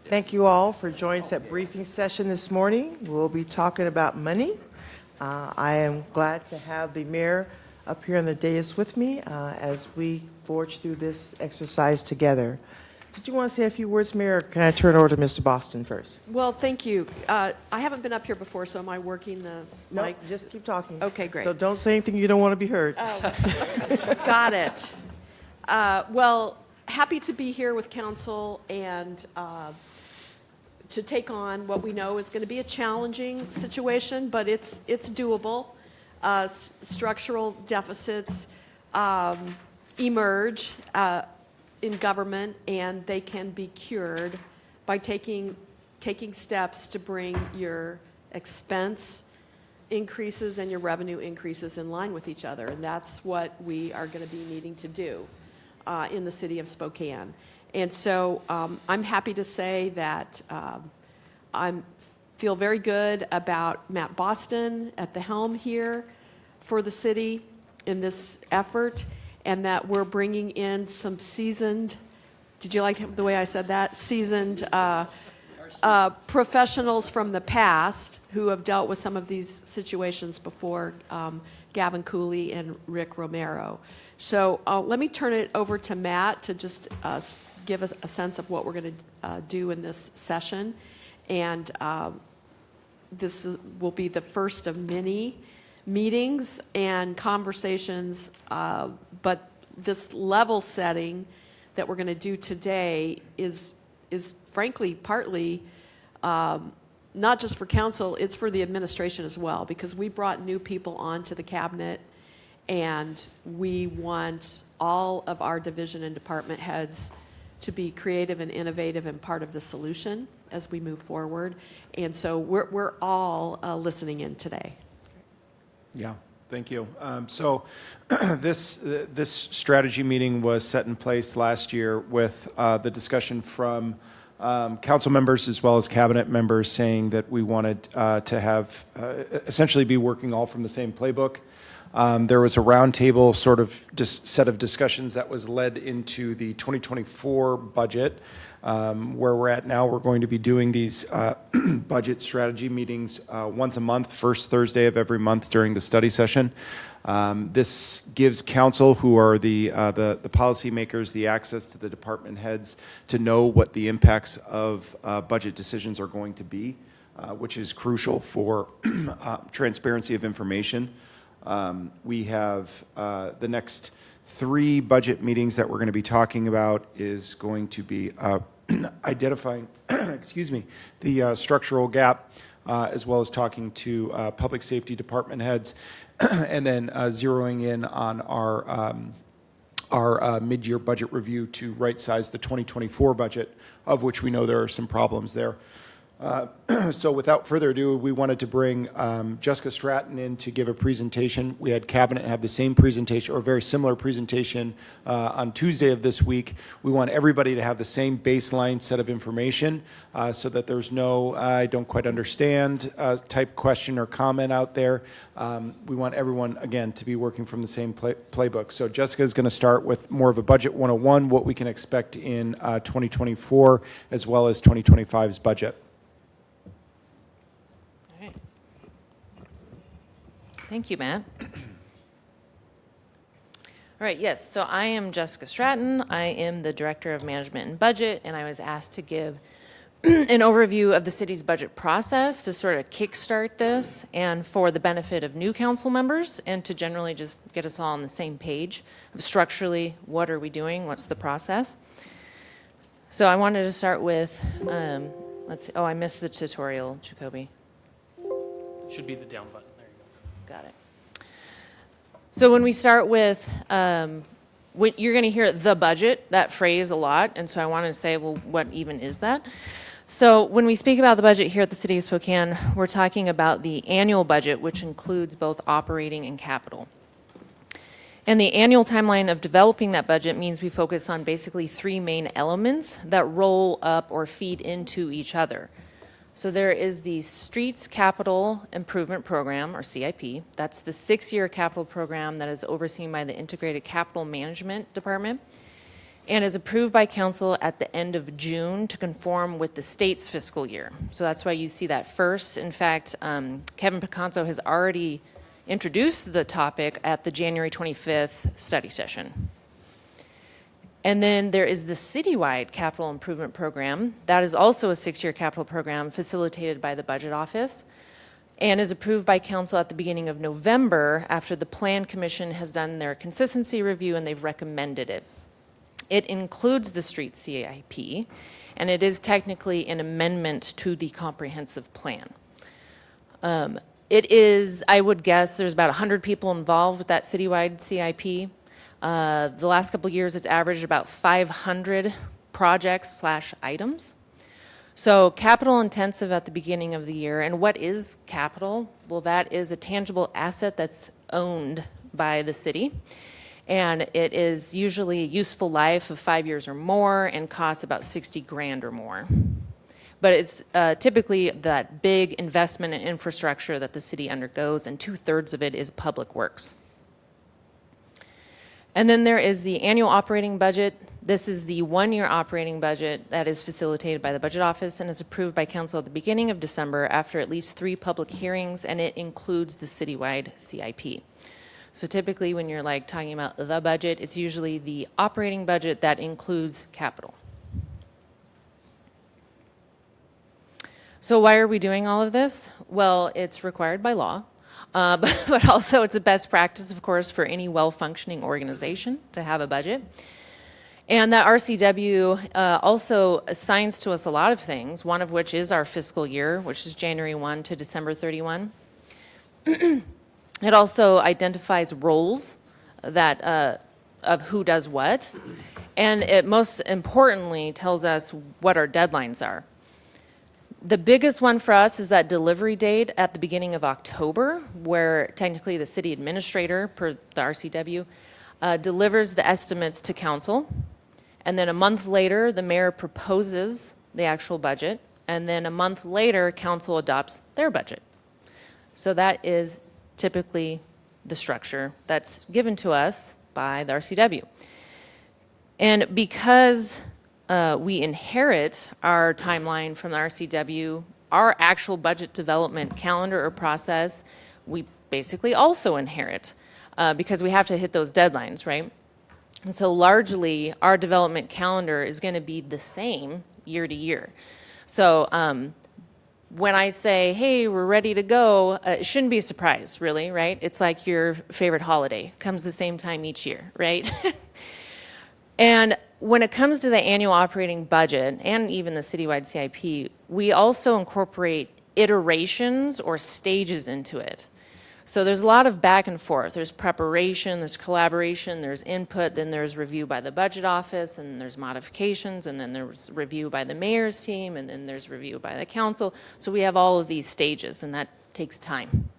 Thank you all for joining us at briefing session this morning. We'll be talking about money. I am glad to have the mayor up here on the dais with me as we forge through this exercise together. Did you want to say a few words, Mayor, or can I turn it over to Mr. Boston first? Well, thank you. I haven't been up here before, so am I working the No, mics? just keep talking. Okay, great. So don't say anything you don't want to be heard. Got it. Well, happy to be here with council and to take on what we know is going to be a challenging situation, but it's doable. Structural deficits emerge in government, and they can be cured by taking steps to bring your expense increases and your revenue increases in line with each other. And that's what we are going to be needing to do in the city of Spokane. And so I'm happy to say that I feel very good about Matt Boston at the helm here for the city in this effort, and that we're bringing in some seasoned, did you like the way I said that? Seasoned professionals from the past who have dealt with some of these situations before, Gavin Cooley and Rick Romero. So let me turn it over to Matt to just give us a sense of what we're going to do in this session. And this will be the first of many meetings and conversations, but this level setting that we're going to do today is frankly partly not just for council, it's for the administration as well, because we brought new people onto the cabinet, and we want all of our division and department heads to be creative and innovative and part of the solution as we move forward. And so we're all listening in today. Yeah, thank you. So this strategy meeting was set in place last year with the discussion from council members as well as cabinet members saying that we wanted to have essentially be working all from the same playbook. There was a roundtable sort of set of discussions that was led into the 2024 budget. Where we're at now, we're going to be doing these budget strategy meetings once a month, first Thursday of every month during the study session. This gives council, who are the policymakers, the access to the department heads to know what the impacts of budget decisions are going to be, which is crucial for transparency of information. We have the next 3 budget meetings that we're going to be talking about is going to be identifying, excuse me, the structural gap, as well as talking to public safety department heads, and then zeroing in on our mid-year budget review to right-size the 2024 budget, of which we know there are some problems there. So without further ado, we wanted to bring Jessica Stratton in to give a presentation. We had cabinet have the same presentation or a very similar presentation on Tuesday of this week. We want everybody to have the same baseline set of information so that there's no I don't quite understand type question or comment out there. We want everyone, again, to be working from the same playbook. So Jessica is going to start with more of a budget 101, what we can expect in 2024 as well as 2025's budget. Thank you, Matt. All right, yes, so I am Jessica Stratton. I am the Director of Management and Budget, and I was asked to give an overview of the city's budget process to sort of kickstart this and for the benefit of new council members and to generally just get us all on the same page of structurally, what are we doing, what's the process. So I wanted to start with, let's see, oh, I missed the tutorial, Jacoby. Should be the down button. Got it. So when we start with, you're going to hear the budget, that phrase a lot, and so I wanted to say, well, what even is that? So when we speak about the budget here at the City of Spokane, we're talking about the annual budget, which includes both operating and capital. And the annual timeline of developing that budget means we focus on basically 3 main elements that roll up or feed into each other. So there is the Streets Capital Improvement Program, or CIP. That's the 6-year capital program that is overseen by the Integrated Capital Management Department. and is approved by council at the end of June to conform with the state's fiscal year. So that's why you see that first. In fact, Kevin Picanso has already introduced the topic at the January 25th study session. And then there is the citywide capital improvement program. That is also a 6-year capital program facilitated by the Budget Office and is approved by council at the beginning of November after the Plan Commission has done their consistency review and they've recommended it. It includes the street CIP, and it is technically an amendment to the comprehensive plan. It is, I would guess, there's about 100 people involved with that citywide CIP. The last couple of years, it's averaged about 500 projects/items. So capital intensive at the beginning of the year. And what is capital? Well, that is a tangible asset that's owned by the city. And it is usually a useful life of 5 years or more and costs about 60 grand or more. But it's typically that big investment in infrastructure that the city undergoes, and 2/3 of it is public works. And then there is the annual operating budget. This is the 1-year operating budget that is facilitated by the Budget Office and is approved by council at the beginning of December after at least 3 public hearings, and it includes the citywide CIP. So typically when you're like talking about the budget, it's usually the operating budget that includes capital. So why are we doing all of this? Well, it's required by law, but also it's a best practice, of course, for any well-functioning organization to have a budget. And that RCW also assigns to us a lot of things, one of which is our fiscal year, which is January 1 to December 31. It also identifies roles that of who does what, and it most importantly tells us what our deadlines are. The biggest one for us is that delivery date at the beginning of October, where technically the city administrator, per the RCW, delivers the estimates to council, and then a month later, the mayor proposes the actual budget, and then a month later, council adopts their budget. So that is typically the structure that's given to us by the RCW. And because we inherit our timeline from the RCW, our actual budget development calendar or process, we basically also inherit because we have to hit those deadlines, right? And so largely, our development calendar is going to be the same year to year. So when I say, hey, we're ready to go, it shouldn't be a surprise, really, right? It's like your favorite holiday. Comes the same time each year, right? And when it comes to the annual operating budget and even the citywide CIP, we also incorporate iterations or stages into it. So there's a lot of back and forth. There's preparation, there's collaboration, there's input, then there's review by the Budget Office, and there's modifications, and then there's review by the mayor's team, and then there's review by the council. So we have all of these stages, and that takes time.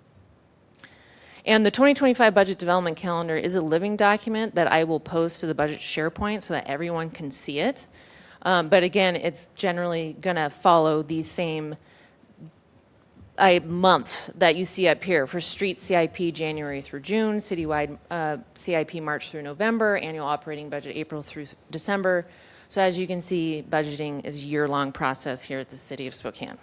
And the 2025 Budget Development Calendar is a living document that I will post to the Budget SharePoint so that everyone can see it. But again, it's generally going to follow these same months that you see up here for street CIP January through June, citywide CIP March through November, annual operating budget April through December. So as you can see, budgeting is a year-long process here at the City of Spokane.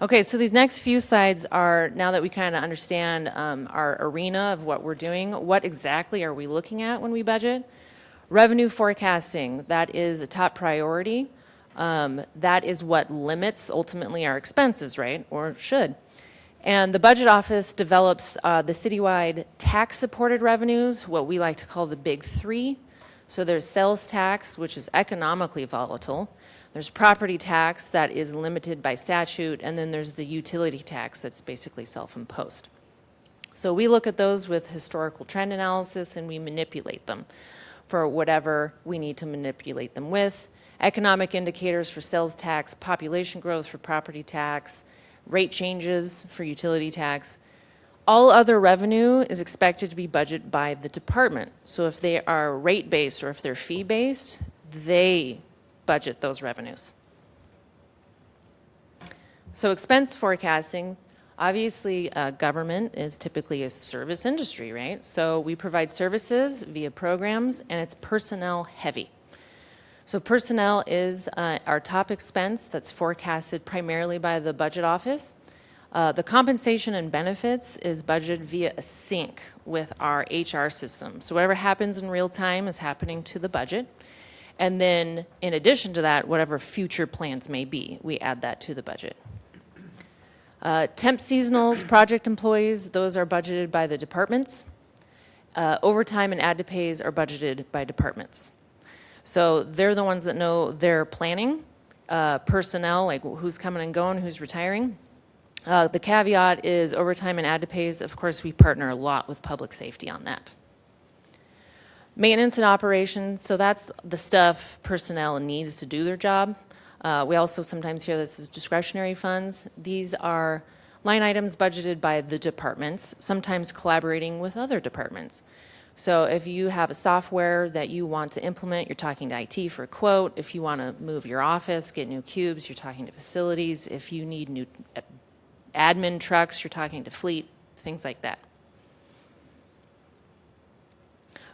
Okay, so these next few slides are, now that we kind of understand our arena of what we're doing, what exactly are we looking at when we budget? Revenue forecasting, that is a top priority. That is what limits ultimately our expenses, right? Or should. And the Budget Office develops the citywide tax-supported revenues, what we like to call the big three. So there's sales tax, which is economically volatile. There's property tax that is limited by statute, and then there's the utility tax that's basically self-imposed. So we look at those with historical trend analysis, and we manipulate them for whatever we need to manipulate them with. Economic indicators for sales tax, population growth for property tax, rate changes for utility tax. All other revenue is expected to be budgeted by the department. So if they are rate-based or if they're fee-based, they budget those revenues. So expense forecasting, Obviously, government is typically a service industry, right? So we provide services via programs, and it's personnel heavy. So personnel is our top expense that's forecasted primarily by the budget office. The compensation and benefits is budgeted via a sync with our HR system. So whatever happens in real time is happening to the budget. And then in addition to that, whatever future plans may be, we add that to the budget. Temp seasonals, project employees, those are budgeted by the departments. Overtime and add to pays are budgeted by departments. So they're the ones that know their planning, personnel, like who's coming and going, who's retiring. The caveat is overtime and add to pays. Of course, we partner a lot with public safety on that. Maintenance and operations, so that's the stuff personnel needs to do their job. We also sometimes hear this as discretionary funds. These are line items budgeted by the departments, sometimes collaborating with other departments. So if you have a software that you want to implement, you're talking to IT for a quote. If you want to move your office, get new cubes, you're talking to facilities. If you need new admin trucks, you're talking to fleet, things like that.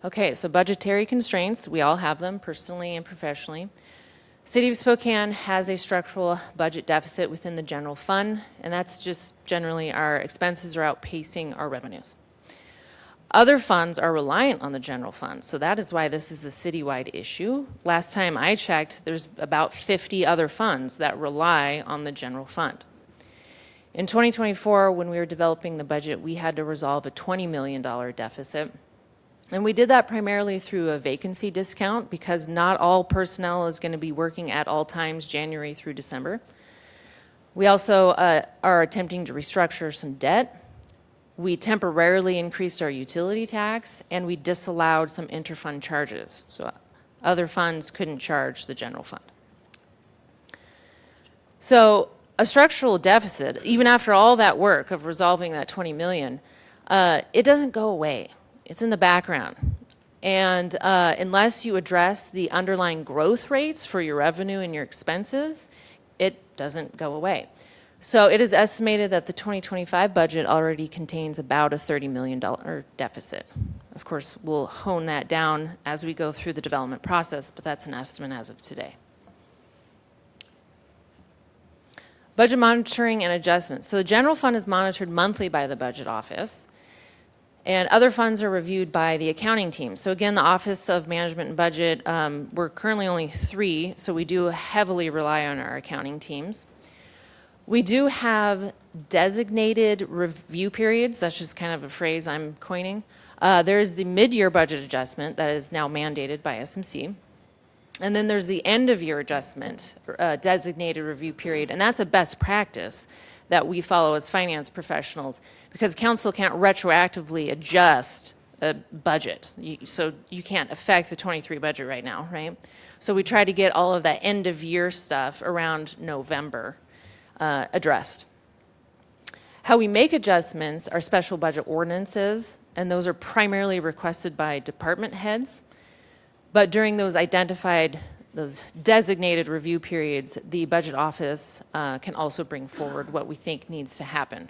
Okay, so budgetary constraints, we all have them personally and professionally. City of Spokane has a structural budget deficit within the general fund, and that's just generally our expenses are outpacing our revenues. Other funds are reliant on the general fund, so that is why this is a citywide issue. Last time I checked, there's about 50 other funds that rely on the general fund. In 2024, when we were developing the budget, we had to resolve a $20 million deficit. And we did that primarily through a vacancy discount because not all personnel is going to be working at all times, January through December. We also are attempting to restructure some debt. We temporarily increased our utility tax, and we disallowed some interfund charges. So other funds couldn't charge the general fund. So a structural deficit, even after all that work of resolving that 20 million, it doesn't go away. It's in the background. And unless you address the underlying growth rates for your revenue and your expenses, it doesn't go away. So it is estimated that the 2025 budget already contains about a $30 million deficit. Of course, we'll hone that down as we go through the development process, but that's an estimate as of today. Budget monitoring and adjustments. So the general fund is monitored monthly by the budget office, and other funds are reviewed by the accounting team. So again, the Office of Management and Budget, we're currently only 3, so we do heavily rely on our accounting teams. We do have designated review periods. That's just kind of a phrase I'm coining. There is the mid-year budget adjustment that is now mandated by SMC. And then there's the end-of-year adjustment, designated review period, and that's a best practice that we follow as finance professionals because council can't retroactively adjust a budget. So you can't affect the 23 budget right now, right? So we try to get all of that end-of-year stuff around November addressed. How we make adjustments are special budget ordinances, and those are primarily requested by department heads. But during those designated review periods, the budget office can also bring forward what we think needs to happen.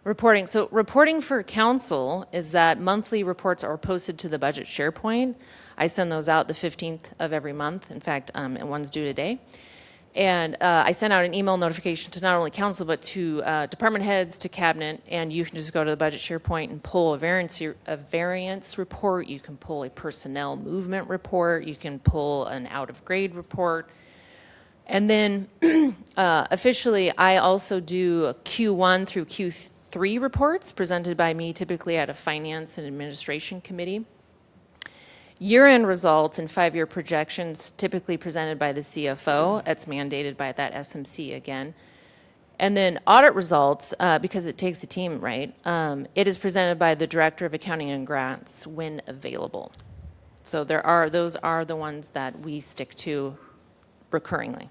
Reporting. So reporting for council is that monthly reports are posted to the budget SharePoint. I send those out the 15th of every month. In fact, and one's due today. And I sent out an email notification to not only council, but to department heads, to cabinet, and you can just go to the budget SharePoint and pull a variance report. You can pull a personnel movement report. You can pull an out of grade report. And then officially, I also do Q1 through Q3 reports presented by me, typically at a finance and administration committee. Year-end results and 5-year projections typically presented by the CFO. It's mandated by that SMC again. And then audit results, because it takes a team, right? It is presented by the Director of Accounting and Grants when available. So those are the ones that we stick to recurringly.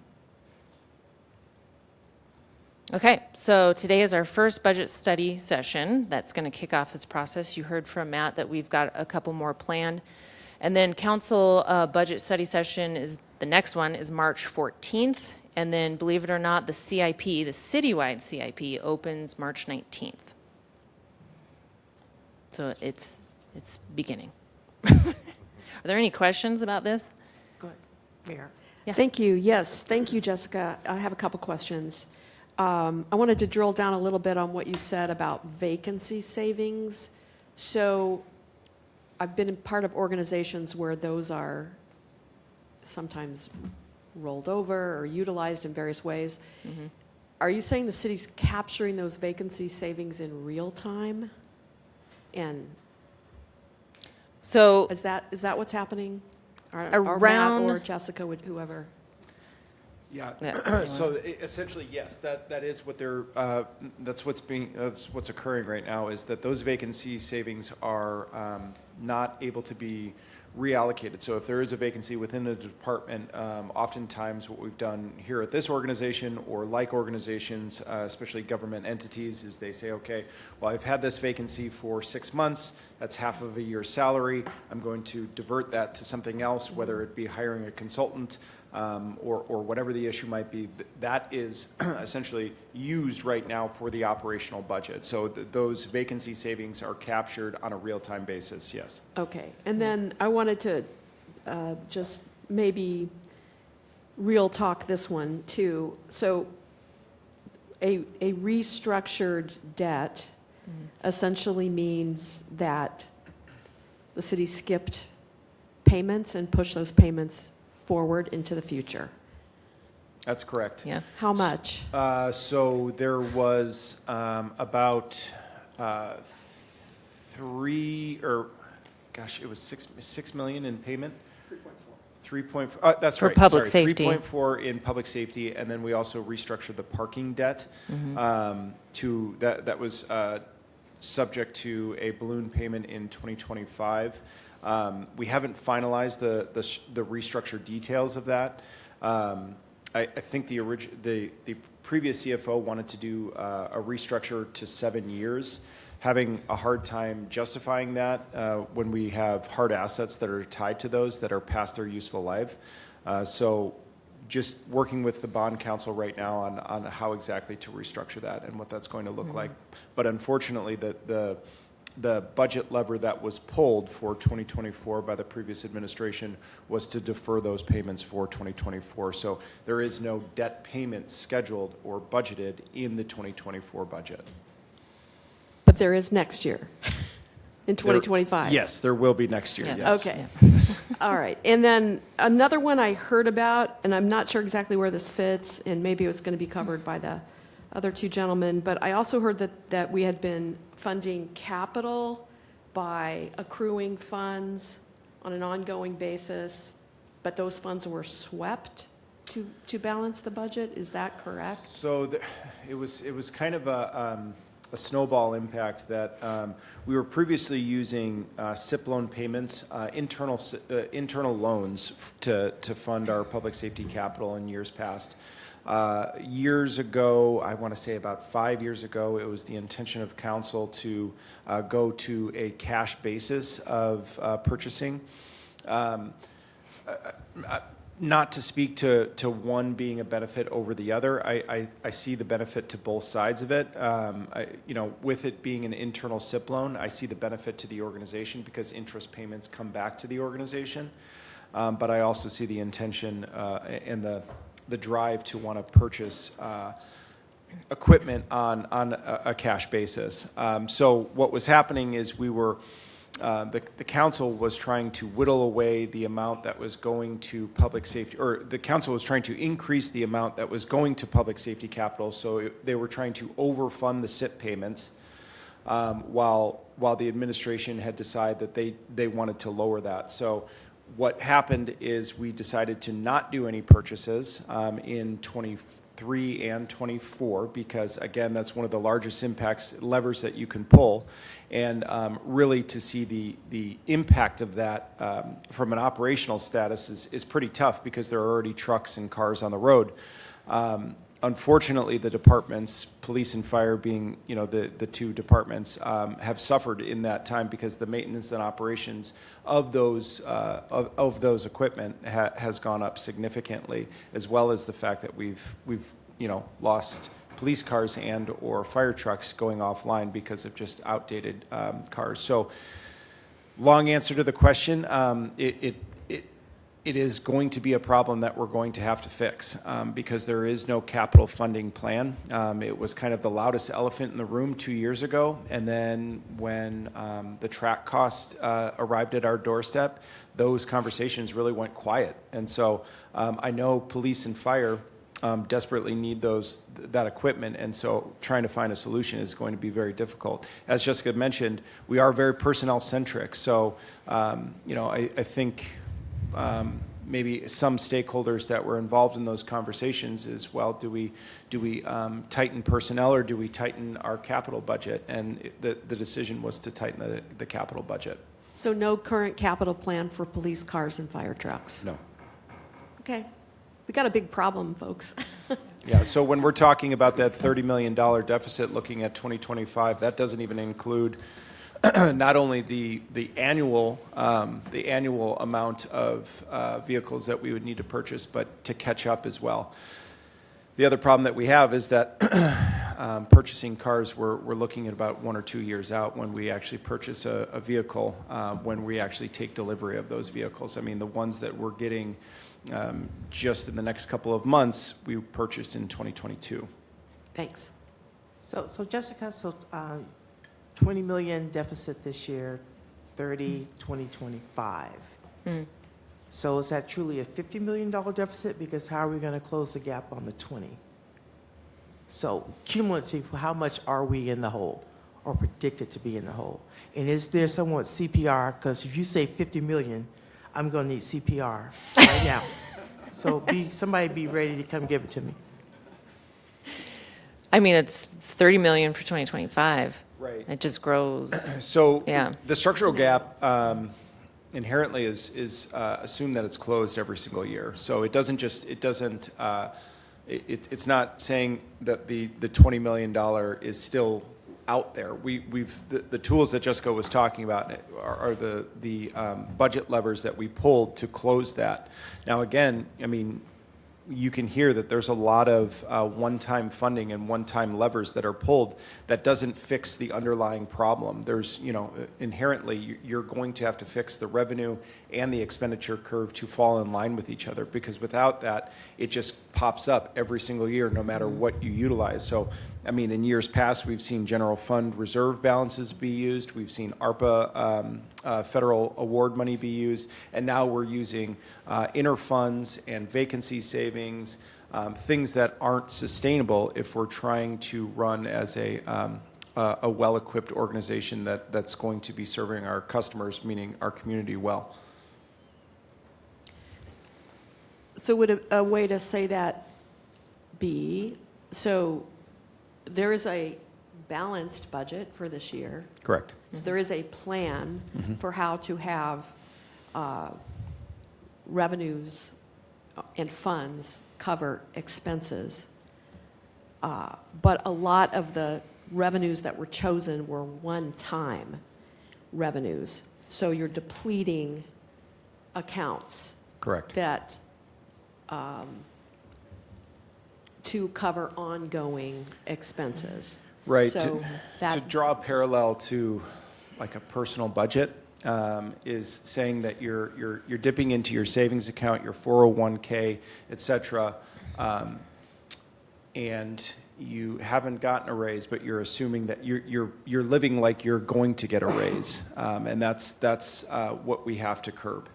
Okay, so today is our first budget study session that's going to kick off this process. You heard from Matt that we've got a couple more planned. And then council budget study session is the next one is March 14th, And then, believe it or not, the CIP, the citywide CIP, opens March 19th. So it's beginning. Are there any questions about this? Go ahead, Mayor. Yeah. Thank you. Yes, thank you, Jessica. I have a couple questions. I wanted to drill down a little bit on what you said about vacancy savings. So I've been part of organizations where those are sometimes rolled over or utilized in various ways. Are you saying the city's capturing those vacancy savings in real time? And So is that what's happening? Or Matt Around- or Jessica, whoever? Yeah, Yeah. so essentially, yes, that is what they're, that's what's occurring right now, is that those vacancy savings are not able to be reallocated. So if there is a vacancy within a department, oftentimes what we've done here at this organization or like organizations, especially government entities, is they say, okay, well, I've had this vacancy for 6 months, that's half of a year's salary, I'm going to divert that to something else, whether it be hiring a consultant, or whatever the issue might be. That is essentially used right now for the operational budget. So those vacancy savings are captured on a real-time basis, yes. Okay, and then I wanted to just maybe real talk this one too. So a restructured debt essentially means that the city skipped payments and pushed those payments forward into the future. That's correct. yeah. How much? So there was about 6 million in payment. 3.4. That's For right. public sorry, safety. 3.4 in public safety, and then we also restructured the parking debt to that was subject to a balloon payment in 2025. We haven't finalized the restructure details of that. I think the previous CFO wanted to do a restructure to 7 years, having a hard time justifying that when we have hard assets that are tied to those that are past their useful life. So just working with the bond council right now on how exactly to restructure that and what that's going to look like. But unfortunately, the budget lever that was pulled for 2024 by the previous administration was to defer those payments for 2024. So there is no debt payment scheduled or budgeted in the 2024 budget. But there is next year, in 2025. Yes, there will be next year, Yeah. yes. Okay. All right. And then another one I heard about, and I'm not sure exactly where this fits, and maybe it was going to be covered by the other two gentlemen, but I also heard that we had been funding capital by accruing funds on an ongoing basis, but those funds were swept to balance the budget. Is that correct? So it was kind of a snowball impact that we were previously using SIP loan payments, internal loans to fund our public safety capital in years past. Years ago, I want to say about 5 years ago, it was the intention of council to go to a cash basis of purchasing. Not to speak to one being a benefit over the other. I see the benefit to both sides of it. With it being an internal SIP loan, I see the benefit to the organization because interest payments come back to the organization. But I also see the intention and the drive to want to purchase equipment on a cash basis. So what was happening is we were the council was trying to whittle away the amount that was going to public safety, or the council was trying to increase the amount that was going to public safety capital. So they were trying to overfund the SIP payments, while the administration had decided that they wanted to lower that. So what happened is we decided to not do any purchases in 23 and 24 because, again, that's one of the largest levers that you can pull. And really to see the impact of that from an operational status is pretty tough because there are already trucks and cars on the road. unfortunately, the departments, police and fire being, the two departments, have suffered in that time because the maintenance and operations of those equipment has gone up significantly, as well as the fact that we've lost police cars and or fire trucks going offline because of just outdated cars. So, long answer to the question. It is going to be a problem that we're going to have to fix because there is no capital funding plan. It was kind of the loudest elephant in the room 2 years ago, and then when the track cost arrived at our doorstep, those conversations really went quiet. And so I know police and fire desperately need that equipment, and so trying to find a solution is going to be very difficult. As Jessica mentioned, we are very personnel centric, so I think maybe some stakeholders that were involved in those conversations is, well, do we tighten personnel or do we tighten our capital budget? And the decision was to tighten the capital budget. So no current capital plan for police cars and fire trucks? No. Okay. We got a big problem, folks. Yeah, so when we're talking about that $30 million deficit looking at 2025, that doesn't even include not only the annual amount of vehicles that we would need to purchase, but to catch up as well. The other problem that we have is that purchasing cars, we're looking at about 1 or 2 years out when we actually purchase a vehicle, when we actually take delivery of those vehicles. I mean, the ones that we're getting just in the next couple of months, we purchased in 2022. Thanks. So Jessica, 20 million deficit this year, 30, 2025. So is that truly a $50 million deficit? Because how are we going to close the gap on the 20? So cumulative, how much are we in the hole or predicted to be in the hole? And is there somewhat CPR? Because if you say 50 million, I'm going to need CPR right now. So somebody be ready to come give it to me. I mean, it's 30 million for 2025. Right. It just grows. So Yeah. the structural gap inherently is assumed that it's closed every single year. So it's not saying that the $20 million is still out there. The tools that Jessica was talking about are the budget levers that we pulled to close that. Now, again, I mean, you can hear that there's a lot of one-time funding and one-time levers that are pulled that doesn't fix the underlying problem. There's, inherently, you're going to have to fix the revenue and the expenditure curve to fall in line with each other, because without that, it just pops up every single year, no matter what you utilize. So, I mean, in years past, we've seen general fund reserve balances be used. We've seen ARPA federal award money be used. And now we're using interfunds and vacancy savings, things that aren't sustainable if we're trying to run as a well-equipped organization that's going to be serving our customers, meaning our community, well. So would a way to say that be, so there is a balanced budget for this year. Correct. So there is a plan for how to have revenues and funds cover expenses. But a lot of the revenues that were chosen were one-time revenues. So you're depleting accounts Correct. that to cover ongoing expenses. Right. So To that, draw a parallel to like a personal budget is saying that you're dipping into your savings account, your 401k, et cetera, and you haven't gotten a raise, but you're assuming that you're living like you're going to get a raise, and that's what we have to curb.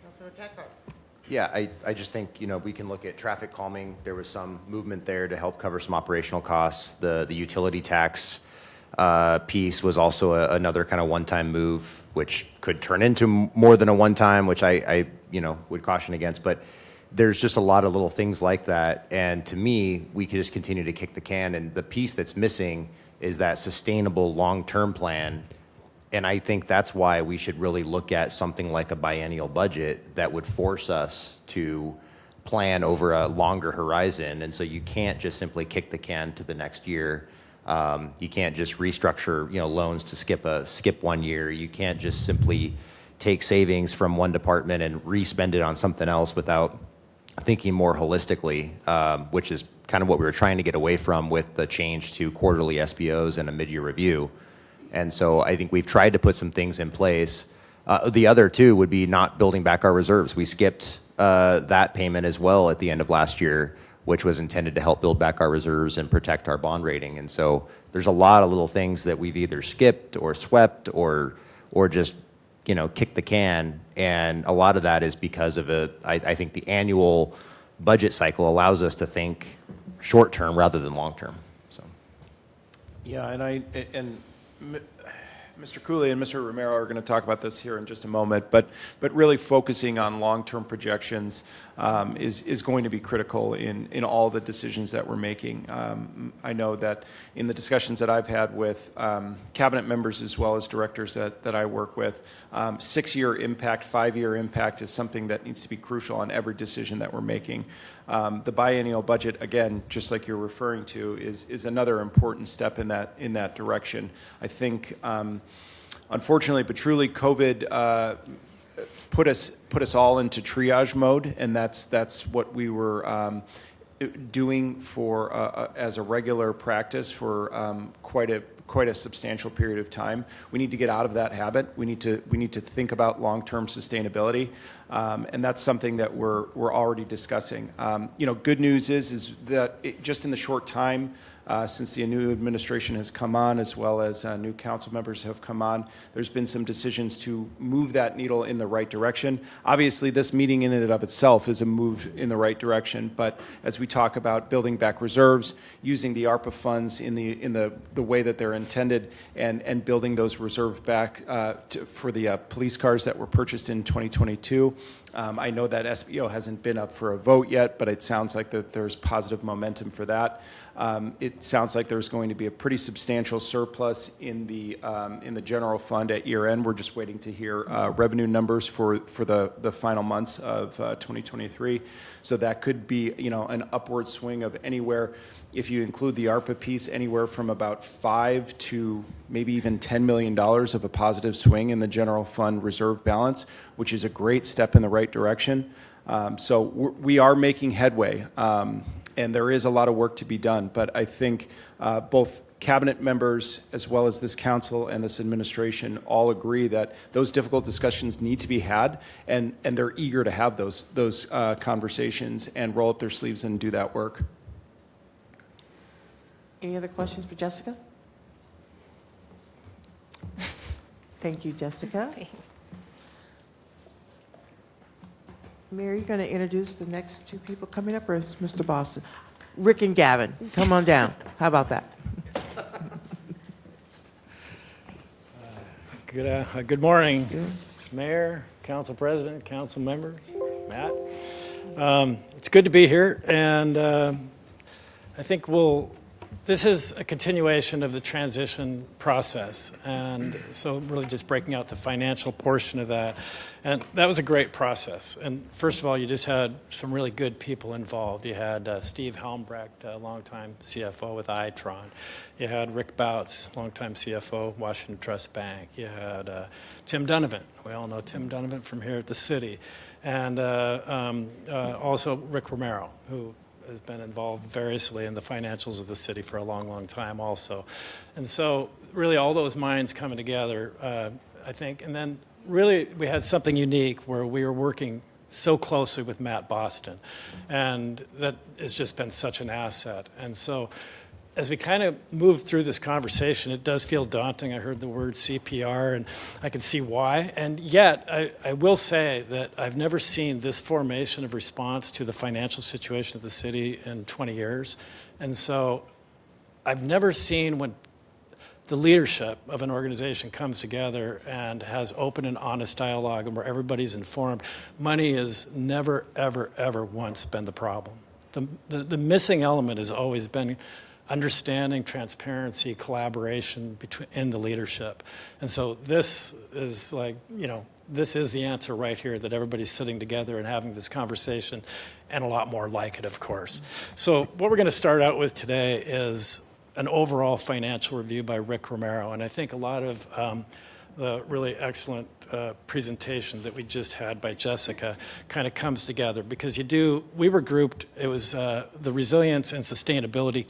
Councilmember Cathcart. Yeah, I just think, we can look at traffic calming. There was some movement there to help cover some operational costs. The utility tax piece was also another kind of one-time move, which could turn into more than a one-time, which I would caution against. But there's just a lot of little things like that. And to me, we could just continue to kick the can. And the piece that's missing is that sustainable long-term plan. And I think that's why we should really look at something like a biennial budget that would force us to plan over a longer horizon, and so you can't just simply kick the can to the next year. You can't just restructure, loans to skip 1 year. You can't just simply take savings from one department and re-spend it on something else without thinking more holistically, which is kind of what we were trying to get away from with the change to quarterly SBOs and a mid-year review. And so I think we've tried to put some things in place. The other two would be not building back our reserves. We skipped that payment as well at the end of last year, which was intended to help build back our reserves and protect our bond rating. And so there's a lot of little things that we've either skipped or swept or just kicked the can. And a lot of that is because of I think the annual budget cycle allows us to think short term rather than long term. So. Yeah, and Mr. Cooley and Mr. Romero are going to talk about this here in just a moment, but really focusing on long-term projections is going to be critical in all the decisions that we're making. I know that in the discussions that I've had with cabinet members as well as directors that I work with, 6-year impact, 5-year impact is something that needs to be crucial on every decision that we're making. The biennial budget, again, just like you're referring to, is another important step in that direction. I think, unfortunately but truly, COVID put us all into triage mode, and that's what we were doing for as a regular practice for quite a substantial period of time. We need to get out of that habit. We need to think about long-term sustainability, and that's something that we're already discussing. Good news is that just in the short time since the new administration has come on, as well as new council members have come on, there's been some decisions to move that needle in the right direction. Obviously, this meeting in and of itself is a move in the right direction, but as we talk about building back reserves, using the ARPA funds in the way that they're intended, and building those reserves back for the police cars that were purchased in 2022. I know that SBO hasn't been up for a vote yet, but it sounds like that there's positive momentum for that. It sounds like there's going to be a pretty substantial surplus in the general fund at year end. We're just waiting to hear revenue numbers for the final months of 2023. So that could be an upward swing of anywhere, if you include the ARPA piece, anywhere from about $5 to maybe even $10 million of a positive swing in the general fund reserve balance, which is a great step in the right direction. So we are making headway, and there is a lot of work to be done. But I think both cabinet members, as well as this council and this administration, all agree that those difficult discussions need to be had, and they're eager to have those conversations and roll up their sleeves and do that work. Any other questions for Jessica? Thank you, Jessica. Mary, you going to introduce the next two people coming up, or is Mr. Boston? Rick and Gavin, come on down. How about that? Good morning, Mayor, Council President, Council members, Matt. It's good to be here, and I think this is a continuation of the transition process, and so really just breaking out the financial portion of that. And that was a great process. And first of all, you just had some really good people involved. You had Steve Helmbrecht, a longtime CFO with Itron. You had Rick Bouts, longtime CFO, Washington Trust Bank. You had Tim Donovan. We all know Tim Donovan from here at the city. And also Rick Romero, who has been involved variously in the financials of the city for a long, long time also. And so really all those minds coming together, I think. And then really we had something unique where we were working so closely with Matt Boston. And that has just been such an asset. And so as we kind of move through this conversation, it does feel daunting. I heard the word CPR, and I can see why. And yet, I will say that I've never seen this formation of response to the financial situation of the city in 20 years. And so I've never seen when the leadership of an organization comes together and has open and honest dialogue and where everybody's informed. Money has never, ever, ever once been the problem. The missing element has always been understanding, transparency, collaboration in the leadership. And so this is like, this is the answer right here, that everybody's sitting together and having this conversation, and a lot more like it, of course. So what we're going to start out with today is an overall financial review by Rick Romero, and I think a lot of the really excellent presentation that we just had by Jessica kind of comes together, because we were grouped, it was the Resilience and Sustainability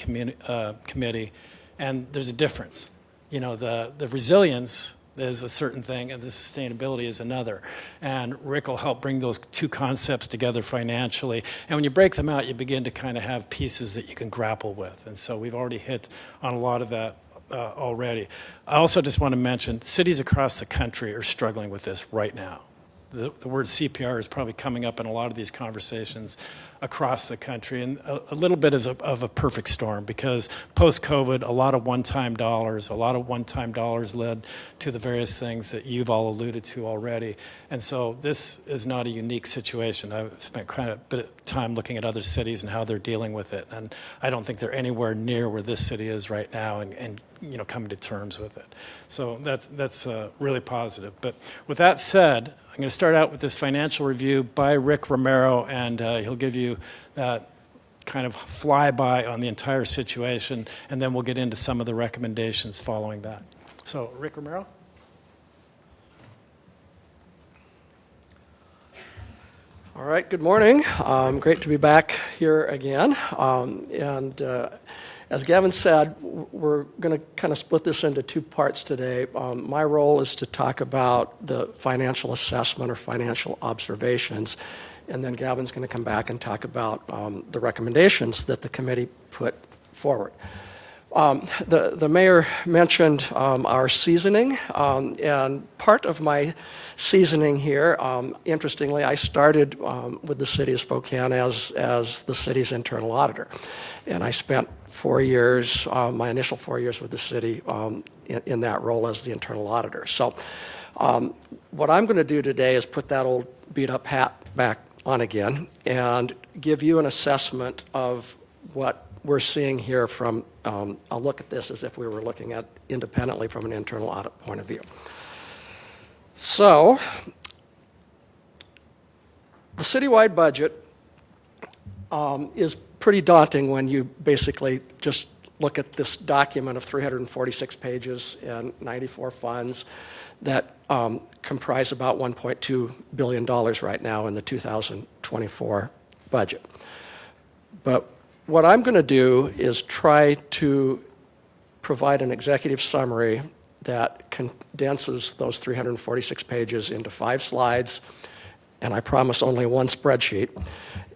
Committee, and there's a difference. You know, the resilience is a certain thing, and the sustainability is another. And Rick will help bring those two concepts together financially. And when you break them out, you begin to kind of have pieces that you can grapple with. And so we've already hit on a lot of that already. I also just want to mention, cities across the country are struggling with this right now. The word CPR is probably coming up in a lot of these conversations across the country, and a little bit of a perfect storm, because post-COVID, a lot of one-time dollars led to the various things that you've all alluded to already. And so this is not a unique situation. I've spent quite a bit of time looking at other cities and how they're dealing with it, and I don't think they're anywhere near where this city is right now, and you know, coming to terms with it. So that's really positive. But with that said, I'm going to start out with this financial review by Rick Romero, and he'll give you that kind of flyby on the entire situation, and then we'll get into some of the recommendations following that. So, Rick Romero? All right, good morning. Great to be back here again. As Gavin said, we're going to kind of split this into two parts today. My role is to talk about the financial assessment or financial observations, and then Gavin's going to come back and talk about the recommendations that the committee put forward. The mayor mentioned our seasoning, and part of my seasoning here, interestingly, I started with the city of Spokane as the city's internal auditor, and I spent 4 years, my initial 4 years with the city in that role as the internal auditor. So what I'm going to do today is put that old beat-up hat back on again and give you an assessment of what we're seeing here from, I'll look at this as if we were looking at independently from an internal audit point of view. So, the citywide budget is pretty daunting when you basically just look at this document of 346 pages and 94 funds that comprise about $1.2 billion right now in the 2024 budget. But what I'm going to do is try to provide an executive summary that condenses those 346 pages into 5 slides, and I promise only one spreadsheet,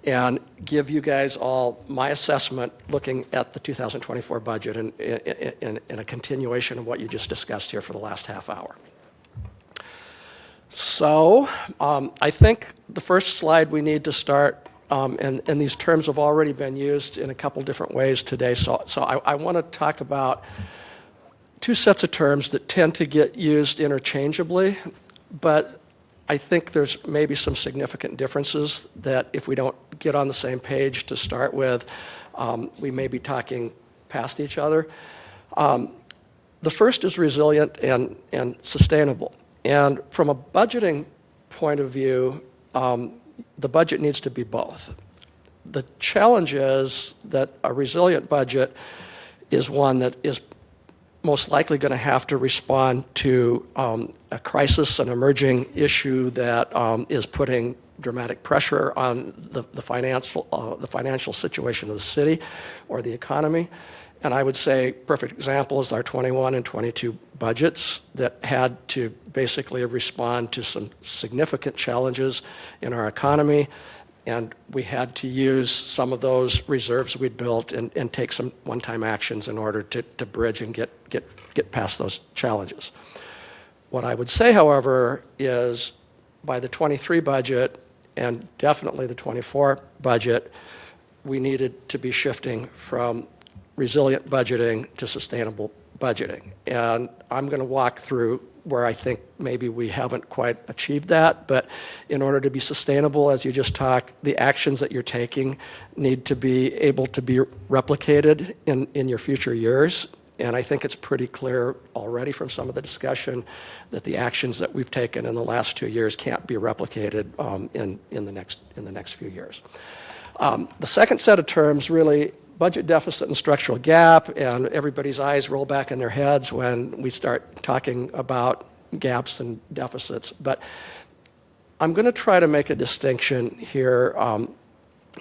and give you guys all my assessment looking at the 2024 budget in a continuation of what you just discussed here for the last half hour. So I think the first slide we need to start, and these terms have already been used in a couple different ways today, so I want to talk about two sets of terms that tend to get used interchangeably, but I think there's maybe some significant differences that if we don't get on the same page to start with, we may be talking past each other. The first is resilient and sustainable. And from a budgeting point of view, the budget needs to be both. The challenge is that a resilient budget is one that is most likely going to have to respond to a crisis, an emerging issue that is putting dramatic pressure on the financial situation of the city or the economy. And I would say perfect example is our 21 and 22 budgets that had to basically respond to some significant challenges in our economy, and we had to use some of those reserves we'd built and take some one-time actions in order to bridge and get past those challenges. What I would say, however, is by the 23 budget and definitely the 24 budget, we needed to be shifting from resilient budgeting to sustainable budgeting. And I'm going to walk through where I think maybe we haven't quite achieved that, but in order to be sustainable, as you just talked, the actions that you're taking need to be able to be replicated in your future years. And I think it's pretty clear already from some of the discussion that the actions that we've taken in the last 2 years can't be replicated in the next few years. The second set of terms, really, budget deficit and structural gap, and everybody's eyes roll back in their heads when we start talking about gaps and deficits. But I'm going to try to make a distinction here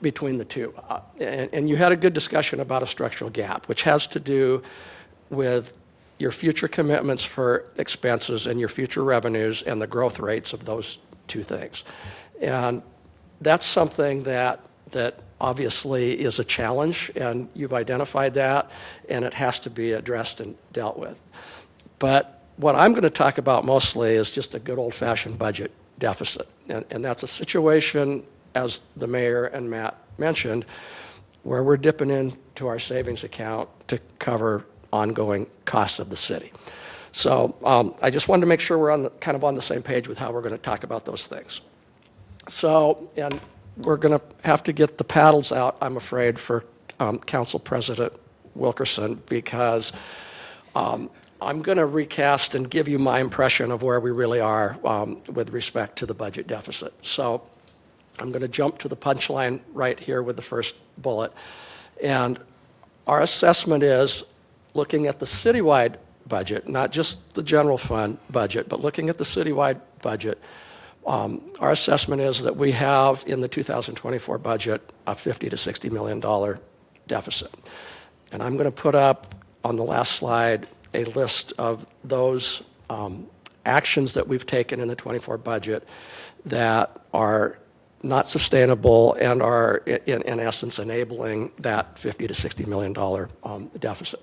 between the two. And you had a good discussion about a structural gap, which has to do with your future commitments for expenses and your future revenues and the growth rates of those two things. And that's something that obviously is a challenge, and you've identified that, and it has to be addressed and dealt with. But what I'm going to talk about mostly is just a good old-fashioned budget deficit. And that's a situation, as the mayor and Matt mentioned, where we're dipping into our savings account to cover ongoing costs of the city. So I just wanted to make sure we're kind of on the same page with how we're going to talk about those things. So, and we're going to have to get the paddles out, I'm afraid, for Council President Wilkerson, because I'm going to recast and give you my impression of where we really are with respect to the budget deficit. So I'm going to jump to the punchline right here with the first bullet. And our assessment is, looking at the citywide budget, not just the general fund budget, but looking at the citywide budget, our assessment is that we have in the 2024 budget a $50 to $60 million deficit. And I'm going to put up on the last slide a list of those actions that we've taken in the 24 budget that are not sustainable and are, in essence, enabling that $50 to $60 million deficit.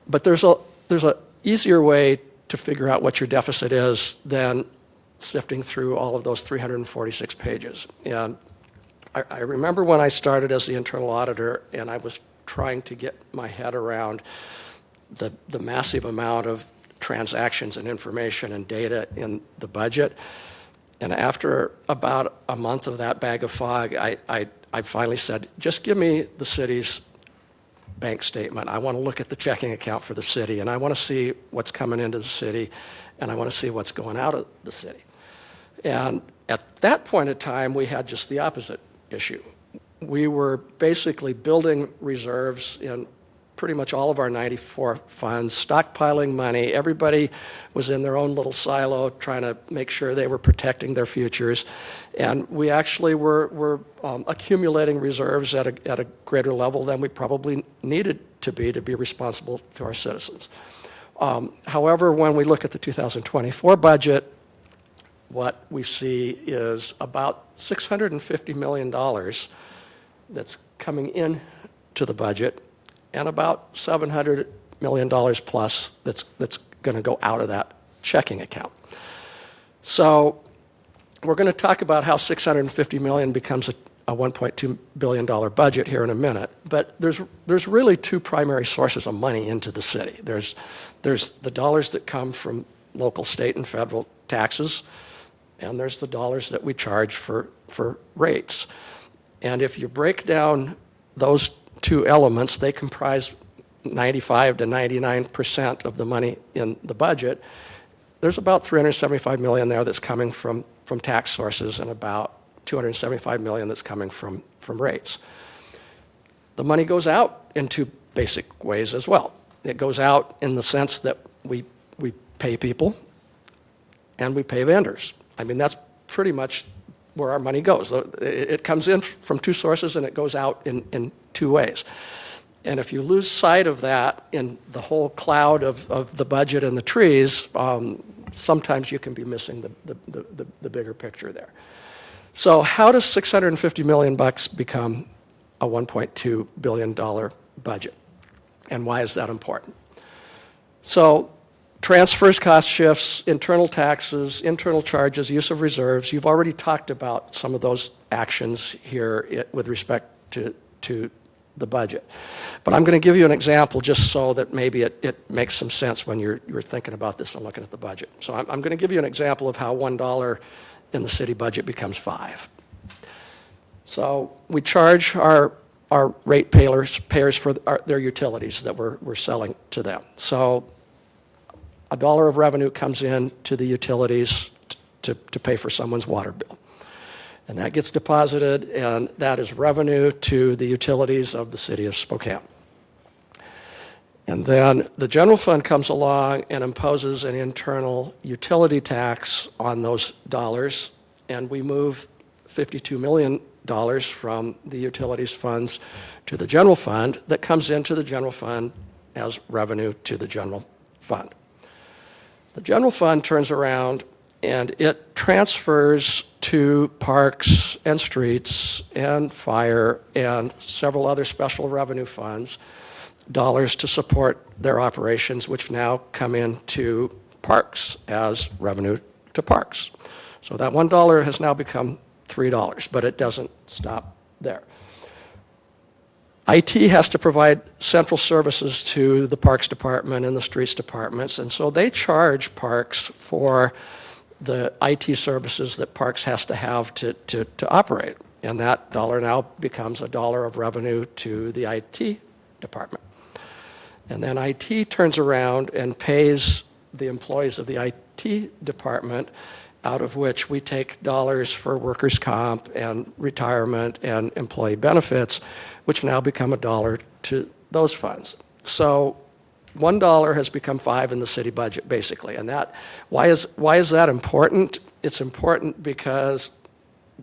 But there's a easier way to figure out what your deficit is than sifting through all of those 346 pages. And I remember when I started as the internal auditor and I was trying to get my head around the massive amount of transactions and information and data in the budget. And after about a month of that bag of fog, I finally said, just give me the city's bank statement. I want to look at the checking account for the city, and I want to see what's coming into the city, and I want to see what's going out of the city. And at that point in time, we had just the opposite issue. We were basically building reserves in pretty much all of our 94 funds, stockpiling money. Everybody was in their own little silo trying to make sure they were protecting their futures. And we actually were accumulating reserves at a greater level than we probably needed to be responsible to our citizens. However, when we look at the 2024 budget, what we see is about $650 million that's coming in to the budget, and about $700 million plus that's going to go out of that checking account. So we're going to talk about how $650 million becomes a $1.2 billion budget here in a minute. But there's really two primary sources of money into the city. There's the dollars that come from local, state, and federal taxes, and there's the dollars that we charge for rates. And if you break down those two elements, they comprise 95 to 99% of the money in the budget. There's about $375 million there that's coming from tax sources and about $275 million that's coming from rates. The money goes out in two basic ways as well. It goes out in the sense that we pay people and we pay vendors. I mean, that's pretty much where our money goes. It comes in from two sources and it goes out in two ways. And if you lose sight of that in the whole cloud of the budget and the trees, sometimes you can be missing the bigger picture there. So how does $650 million become a $1.2 billion budget? And why is that important? So transfers, cost shifts, internal taxes, internal charges, use of reserves. You've already talked about some of those actions here with respect to the budget. But I'm going to give you an example just so that maybe it makes some sense when you're thinking about this and looking at the budget. So I'm going to give you an example of how $1 in the city budget becomes $5. So we charge our our ratepayers for their utilities that we're selling to them. So $1 of revenue comes in to the utilities to pay for someone's water bill. And that gets deposited, and that is revenue to the utilities of the city of Spokane. And then the general fund comes along and imposes an internal utility tax on those dollars, and we move $52 million from the utilities funds to the general fund that comes into the general fund as revenue to the general fund. The general fund turns around and it transfers to parks and streets and fire and several other special revenue funds dollars to support their operations, which now come into parks as revenue to parks. So that $1 has now become $3, but it doesn't stop there. IT has to provide central services to the Parks Department and the Streets Departments, and so they charge parks for the IT services that Parks has to have to operate. And that dollar now becomes $1 of revenue to the IT department. And then IT turns around and pays the employees of the IT department, out of which we take dollars for workers' comp and retirement and employee benefits, which now become $1 to those funds. So $1 has become $5 in the city budget, basically. And that, why is that important? It's important because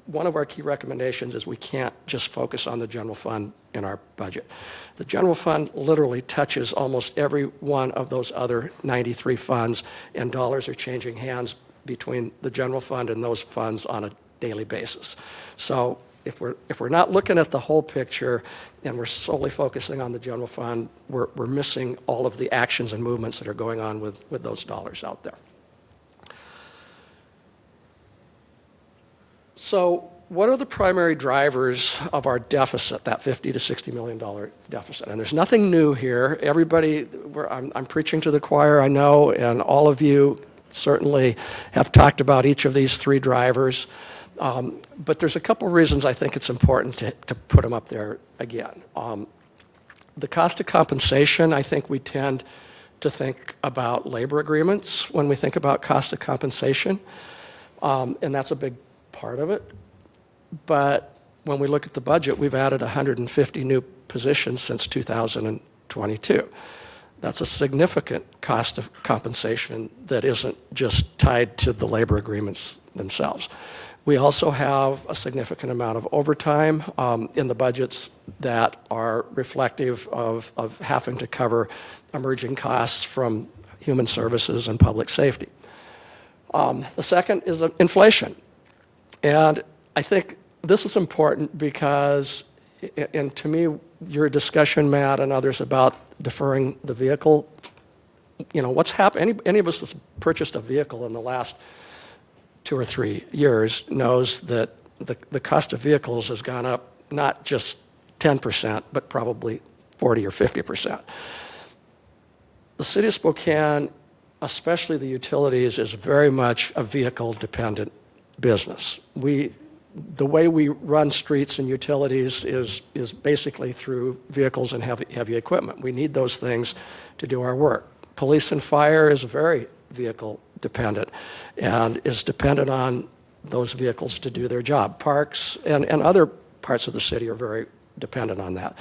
one of our key recommendations is we can't just focus on the general fund in our budget. The general fund literally touches almost every one of those other 93 funds, and dollars are changing hands between the general fund and those funds on a daily basis. So if we're not looking at the whole picture and we're solely focusing on the general fund, we're missing all of the actions and movements that are going on with those dollars out there. So what are the primary drivers of our deficit, that $50 to $60 million deficit? And there's nothing new here. Everybody, I'm preaching to the choir, I know, and all of you certainly have talked about each of these three drivers. But there's a couple reasons I think it's important to put them up there again. The cost of compensation, I think we tend to think about labor agreements when we think about cost of compensation, and that's a big part of it. But when we look at the budget, we've added 150 new positions since 2022. That's a significant cost of compensation that isn't just tied to the labor agreements themselves. We also have a significant amount of overtime in the budgets that are reflective of having to cover emerging costs from human services and public safety. The second is inflation. And I think this is important because, and to me, your discussion, Matt, and others about deferring the vehicle, you know, what's happened, any of us that's purchased a vehicle in the last 2 or 3 years knows that the cost of vehicles has gone up not just 10%, but probably 40 or 50%. The city of Spokane, especially the utilities, is very much a vehicle-dependent business. The way we run streets and utilities is basically through vehicles and heavy equipment. We need those things to do our work. Police and fire is very vehicle dependent and is dependent on those vehicles to do their job. Parks and other parts of the city are very dependent on that.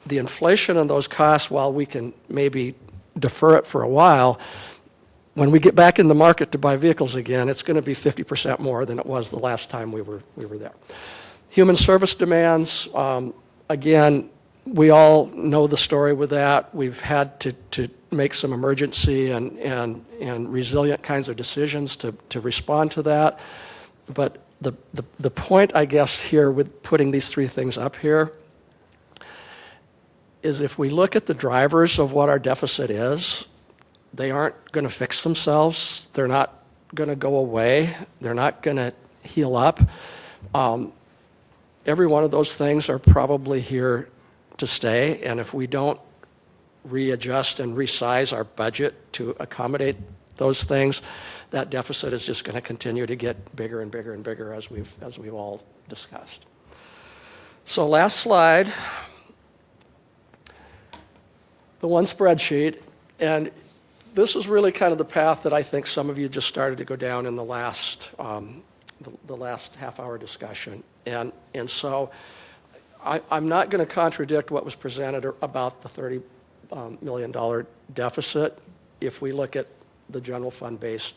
The inflation on those costs, while we can maybe defer it for a while, when we get back in the market to buy vehicles again, it's going to be 50% more than it was the last time we were there. Human service demands, again, we all know the story with that. We've had to make some emergency and resilient kinds of decisions to respond to that. But the point, I guess, here with putting these three things up here is if we look at the drivers of what our deficit is, they aren't going to fix themselves. They're not going to go away. They're not going to heal up. Every one of those things are probably here to stay, and if we don't readjust and resize our budget to accommodate those things, that deficit is just going to continue to get bigger and bigger and bigger as we've all discussed. So last slide, the one spreadsheet, and this is really kind of the path that I think some of you just started to go down in the last half-hour discussion. And so I'm not going to contradict what was presented about the $30 million deficit if we look at the general fund-based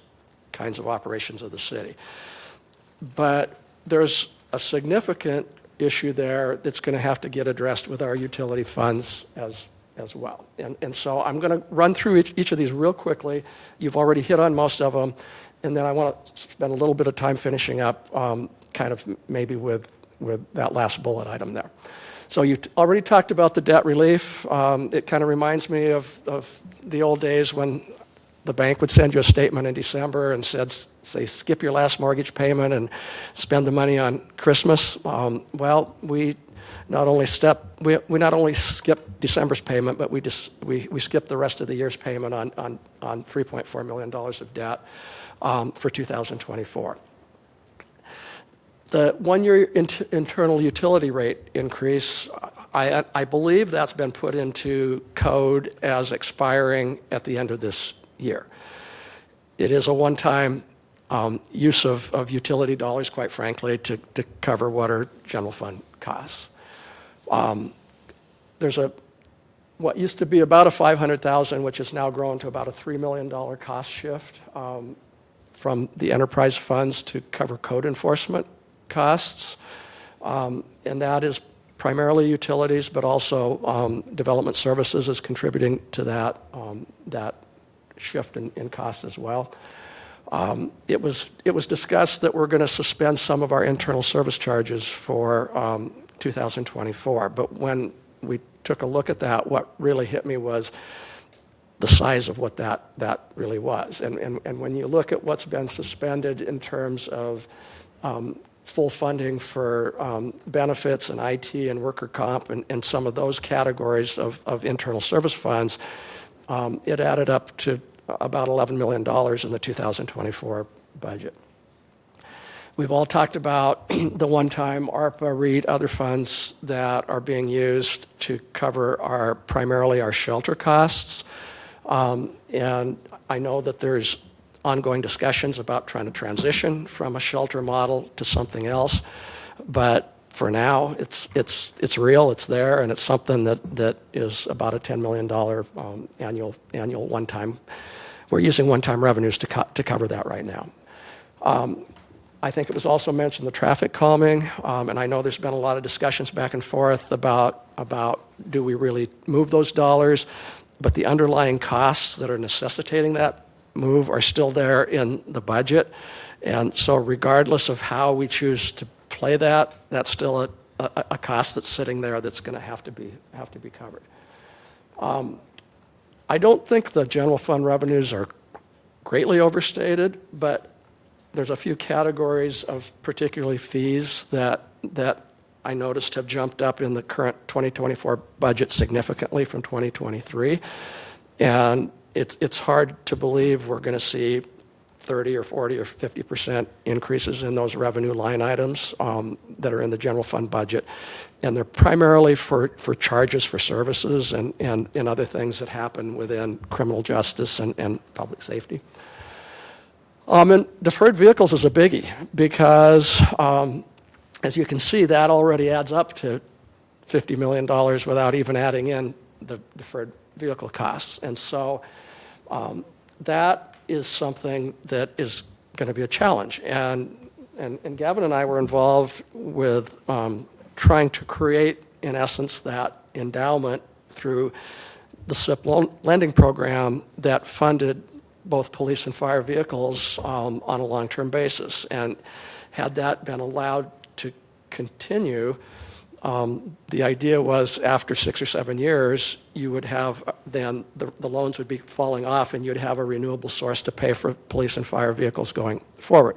kinds of operations of the city. But there's a significant issue there that's going to have to get addressed with our utility funds as well. And so I'm going to run through each of these real quickly. You've already hit on most of them. And then I want to spend a little bit of time finishing up kind of maybe with that last bullet item there. So you already talked about the debt relief. It kind of reminds me of the old days when the bank would send you a statement in December and say, skip your last mortgage payment and spend the money on Christmas. Well, we not only skip December's payment, but we skip the rest of the year's payment on $3.4 million of debt for 2024. The one-year internal utility rate increase, I believe that's been put into code as expiring at the end of this year. It is a one-time use of utility dollars, quite frankly, to cover what are general fund costs. There's what used to be about a $500,000, which has now grown to about a $3 million cost shift from the enterprise funds to cover code enforcement costs. And that is primarily utilities, but also development services is contributing to that shift in cost as well. It was discussed that we're going to suspend some of our internal service charges for 2024, but when we took a look at that, what really hit me was the size of what that really was. And when you look at what's been suspended in terms of full funding for benefits and IT and worker comp and some of those categories of internal service funds, it added up to about $11 million in the 2024 budget. We've all talked about the one-time ARPA, REIT, other funds that are being used to cover primarily our shelter costs. And I know that there's ongoing discussions about trying to transition from a shelter model to something else. But for now, it's real, it's there, and it's something that is about a $10 million annual one-time. We're using one-time revenues to cover that right now. I think it was also mentioned the traffic calming, and I know there's been a lot of discussions back and forth about do we really move those dollars, but the underlying costs that are necessitating that move are still there in the budget. And so regardless of how we choose to play that, that's still a cost that's sitting there that's going to have to be covered. I don't think the general fund revenues are greatly overstated, but there's a few categories of particularly fees that I noticed have jumped up in the current 2024 budget significantly from 2023. And it's hard to believe we're going to see 30 or 40 or 50% increases in those revenue line items that are in the general fund budget. And they're primarily for charges for services and other things that happen within criminal justice and public safety. And deferred vehicles is a biggie because, as you can see, that already adds up to $50 million without even adding in the deferred vehicle costs. And so that is something that is going to be a challenge. And Gavin and I were involved with trying to create, in essence, that endowment through the SIP lending program that funded both police and fire vehicles on a long-term basis. And had that been allowed to continue, the idea was after 6 or 7 years, you would have then the loans would be falling off and you'd have a renewable source to pay for police and fire vehicles going forward.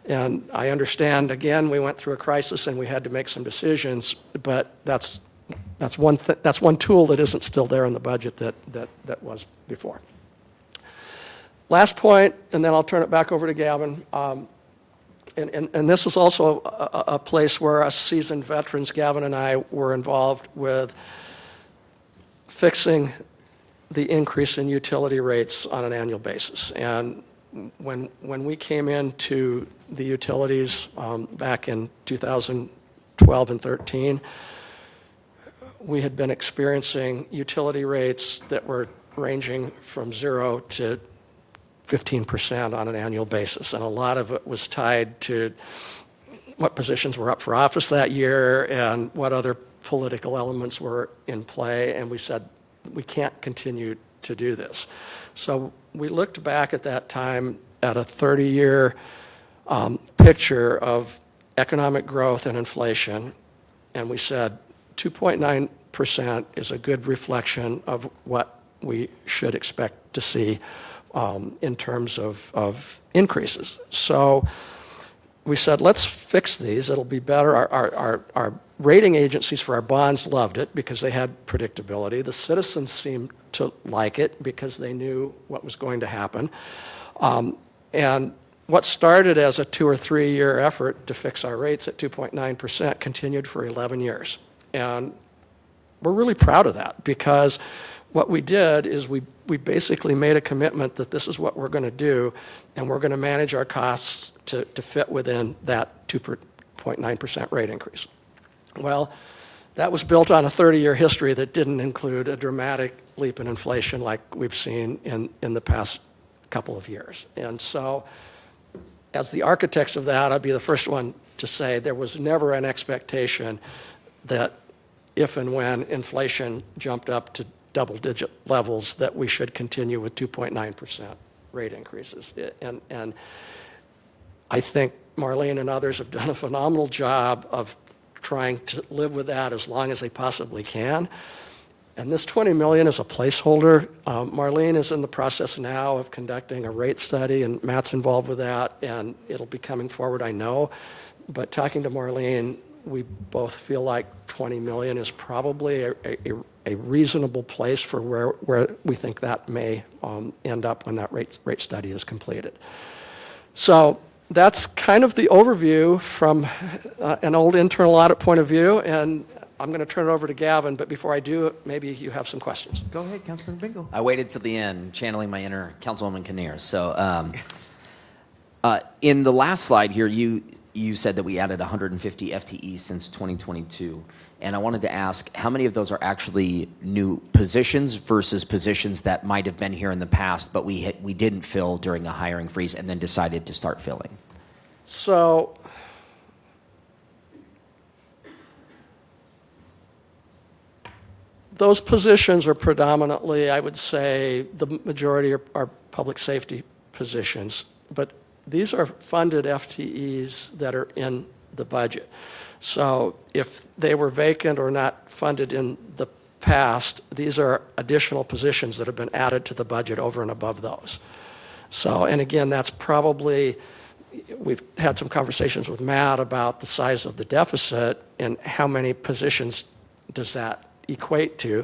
And I understand, again, we went through a crisis and we had to make some decisions, but that's one tool that isn't still there in the budget that was before. Last point, and then I'll turn it back over to Gavin. And this was also a place where us seasoned veterans, Gavin and I, were involved with fixing the increase in utility rates on an annual basis. And when we came into the utilities back in 2012 and 13, we had been experiencing utility rates that were ranging from 0 to 15% on an annual basis. And a lot of it was tied to what positions were up for office that year and what other political elements were in play. And we said, we can't continue to do this. So we looked back at that time at a 30-year picture of economic growth and inflation, and we said 2.9% is a good reflection of what we should expect to see in terms of increases. So we said, let's fix these. It'll be better. Our rating agencies for our bonds loved it because they had predictability. The citizens seemed to like it because they knew what was going to happen. And what started as a 2 or 3 year effort to fix our rates at 2.9% continued for 11 years. And we're really proud of that because what we did is we basically made a commitment that this is what we're going to do, and we're going to manage our costs to fit within that 2.9% rate increase. Well, that was built on a 30-year history that didn't include a dramatic leap in inflation like we've seen in the past couple of years. And so, as the architects of that, I'd be the first one to say there was never an expectation that if and when inflation jumped up to double-digit levels that we should continue with 2.9% rate increases. And I think Marlene and others have done a phenomenal job of trying to live with that as long as they possibly can. And this $20 million is a placeholder. Marlene is in the process now of conducting a rate study, and Matt's involved with that, and it'll be coming forward, I know. But talking to Marlene, we both feel like $20 million is probably a reasonable place for where we think that may end up when that rate study is completed. So that's kind of the overview from an old internal audit point of view, and I'm going to turn it over to Gavin, but before I do, maybe you have some questions. Go ahead, Councilman Bingle. I waited till the end, channeling my inner Councilwoman Kinnear. So in the last slide here, you said that we added 150 FTEs since 2022. And I wanted to ask, how many of those are actually new positions versus positions that might have been here in the past, but we didn't fill during a hiring freeze and then decided to start filling? So those positions are predominantly, I would say, the majority are public safety positions, but these are funded FTEs that are in the budget. So if they were vacant or not funded in the past, these are additional positions that have been added to the budget over and above those. So, and again, that's probably, we've had some conversations with Matt about the size of the deficit and how many positions does that equate to.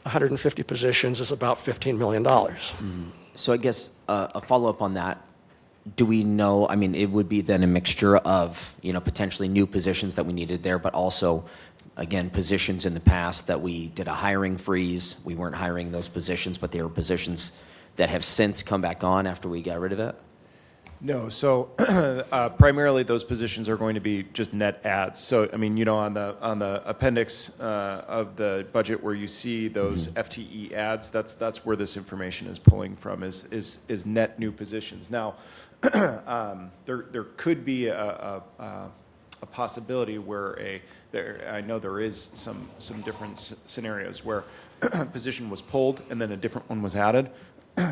150 positions is about $15 million. So I guess a follow-up on that, do we know, I mean, it would be then a mixture of, potentially new positions that we needed there, but also, again, positions in the past that we did a hiring freeze. We weren't hiring those positions, but they were positions that have since come back on after we got rid of it? No, so primarily those positions are going to be just net adds. So I mean, on the appendix of the budget where you see those FTE adds, that's where this information is pulling from is net new positions. Now, there could be a possibility where I know there is some different scenarios where a position was pulled and then a different one was added.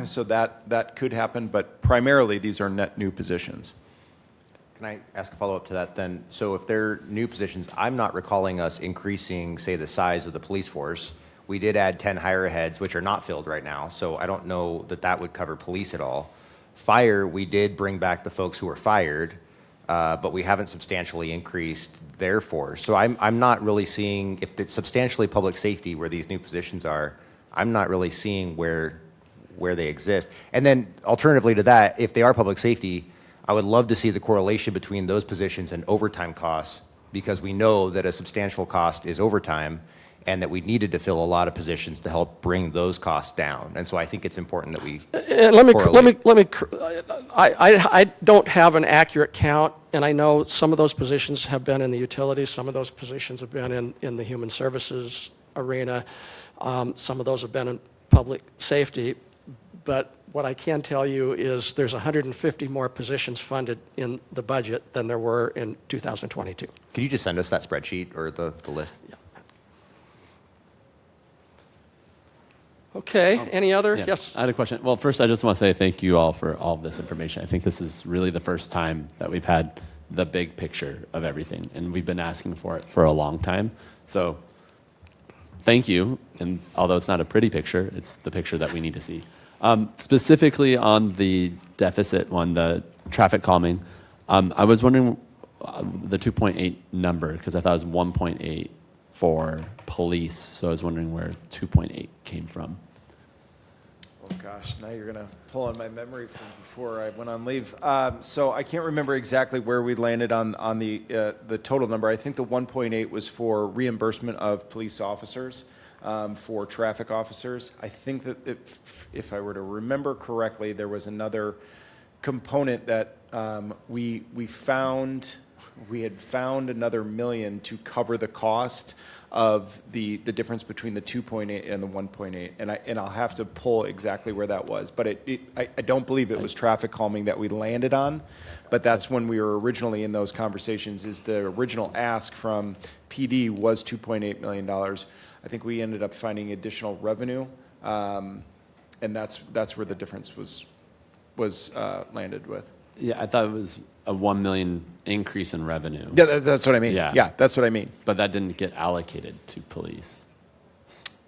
So that could happen, but primarily these are net new positions. Can I ask a follow-up to that then? So if they're new positions, I'm not recalling us increasing, say, the size of the police force. We did add 10 hire heads, which are not filled right now, so I don't know that would cover police at all. Fire, we did bring back the folks who were fired, but we haven't substantially increased their force. So I'm not really seeing, if it's substantially public safety where these new positions are, I'm not really seeing where they exist. And then alternatively to that, if they are public safety, I would love to see the correlation between those positions and overtime costs, because we know that a substantial cost is overtime. and that we needed to fill a lot of positions to help bring those costs down. And so I think it's important that we And I don't have an accurate count, and I know some of those positions have been in the utilities, some of those positions have been in the human services arena, some of those have been in public safety, but what I can tell you is there's 150 more positions funded in the budget than there were in 2022. Could you just send us that spreadsheet or the list? Okay, any other? Yeah, Yes. I had a question. Well, first, I just want to say thank you all for all of this information. I think this is really the first time that we've had the big picture of everything, and we've been asking for it for a long time. So thank you. And although it's not a pretty picture, it's the picture that we need to see. Specifically on the deficit one, the traffic calming, I was wondering the 2.8 number, because I thought it was 1.8 for police. So I was wondering where 2.8 came from. Oh gosh, now you're gonna pull on my memory from before I went on leave. So I can't remember exactly where we landed on the total number. I think the 1.8 was for reimbursement of police officers, for traffic officers. I think that if I were to remember correctly, there was another component that we had found another $1 million to cover the cost of the difference between the 2.8 and the 1.8, and I'll have to pull exactly where that was, but I don't believe it was traffic calming that we landed on, but that's when we were originally in those conversations. Is the original ask from PD was $2.8 million. I think we ended up finding additional revenue, and that's where the difference was landed with. Yeah, I thought it was a 1 million increase in revenue. Yeah, that's what I mean. Yeah. Yeah, that's what I mean. But that didn't get allocated to police.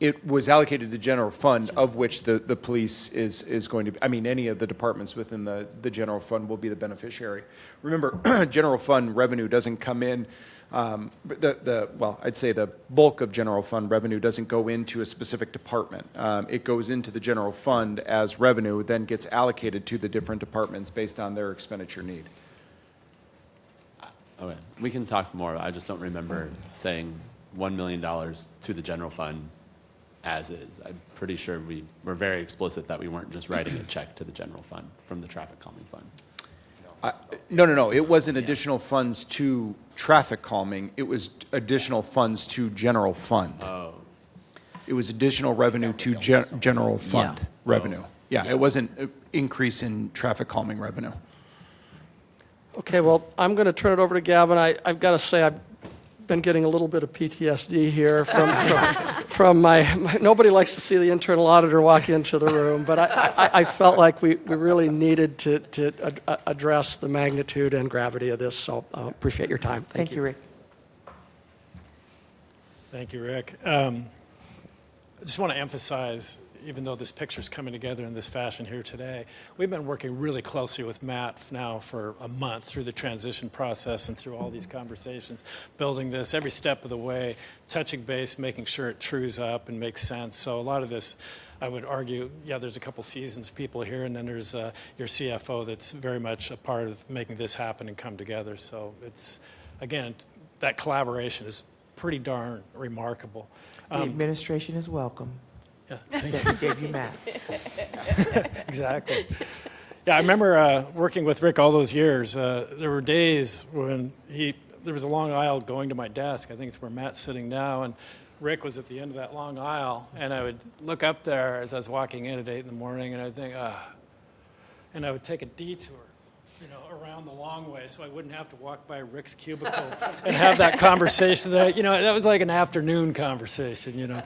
It was allocated to general fund, of which the police is going to, I mean, any of the departments within the general fund will be the beneficiary. Remember, general fund revenue doesn't come in, well, I'd say the bulk of general fund revenue doesn't go into a specific department. It goes into the general fund as revenue, then gets allocated to the different departments based on their expenditure need. Okay, we can talk more. I just don't remember saying $1 million to the general fund as is. I'm pretty sure we were very explicit that we weren't just writing a check to the general fund from the traffic calming fund. No. It wasn't additional funds to traffic calming. It was additional funds to general fund. Oh, It was additional revenue to general fund revenue. Yeah, it wasn't an increase in traffic calming revenue. Okay, well, I'm going to turn it over to Gavin. I've got to say, I've been getting a little bit of PTSD here from my nobody likes to see the internal auditor walk into the room, but I felt like we really needed to address the magnitude and gravity of this, so appreciate your time. Thank you, Rick. Thank you, Rick. I just want to emphasize, even though this picture's coming together in this fashion here today, we've been working really closely with Matt now for a month through the transition process and through all these conversations, building this every step of the way, touching base, making sure it trues up and makes sense. So a lot of this, I would argue, yeah, there's a couple seasoned people here, and then there's your CFO that's very much a part of making this happen and come together. So it's, again, that collaboration is pretty darn remarkable. The administration is welcome. Yeah, That we gave you, Matt. exactly. Yeah, I remember working with Rick all those years. There were days when there was a long aisle going to my desk. I think it's where Matt's sitting now, and Rick was at the end of that long aisle, and I would look up there as I was walking in at 8 in the morning, and I'd think, and I would take a detour, around the long way, so I wouldn't have to walk by Rick's cubicle and have that conversation. That was like an afternoon conversation.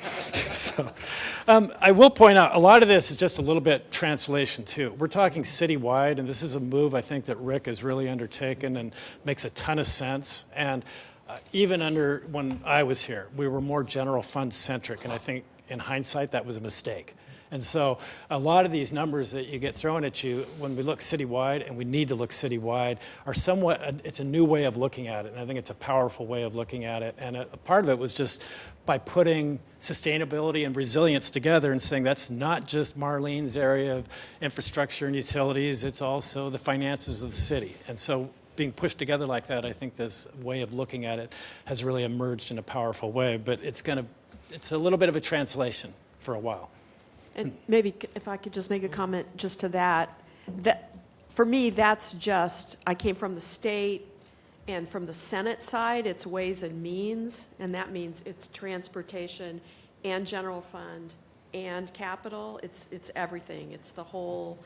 So, I will point out a lot of this is just a little bit translation too. We're talking citywide, and this is a move I think that Rick has really undertaken and makes a ton of sense. And even when I was here, we were more general fund centric, and I think in hindsight that was a mistake. And so a lot of these numbers that you get thrown at you when we look citywide, and we need to look citywide, are somewhat, it's a new way of looking at it, and I think it's a powerful way of looking at it. And a part of it was just by putting sustainability and resilience together and saying that's not just Marlene's area of infrastructure and utilities, it's also the finances of the city. And so being pushed together like that, I think this way of looking at it has really emerged in a powerful way. But it's going to it's a little bit of a translation for a while. And maybe if I could just make a comment just to that, for me, that's just, I came from the state and from the Senate side, it's Ways and Means, and that means it's transportation and general fund and capital. It's everything. It's the whole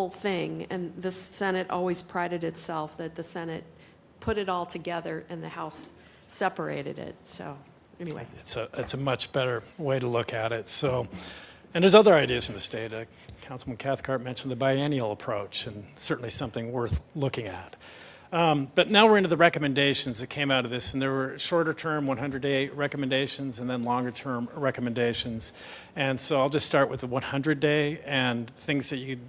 thing. And the Senate always prided itself that the Senate put it all together and the House separated it. So anyway. It's a much better way to look at it. So, and there's other ideas in the state. Councilman Cathcart mentioned the biennial approach, and certainly something worth looking at. But now we're into the recommendations that came out of this, and there were shorter-term 100-day recommendations and then longer-term recommendations. And so I'll just start with the 100-day and things that you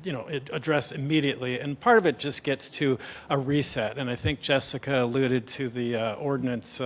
address immediately. And part of it just gets to a reset. And I think Jessica alluded to the ordinance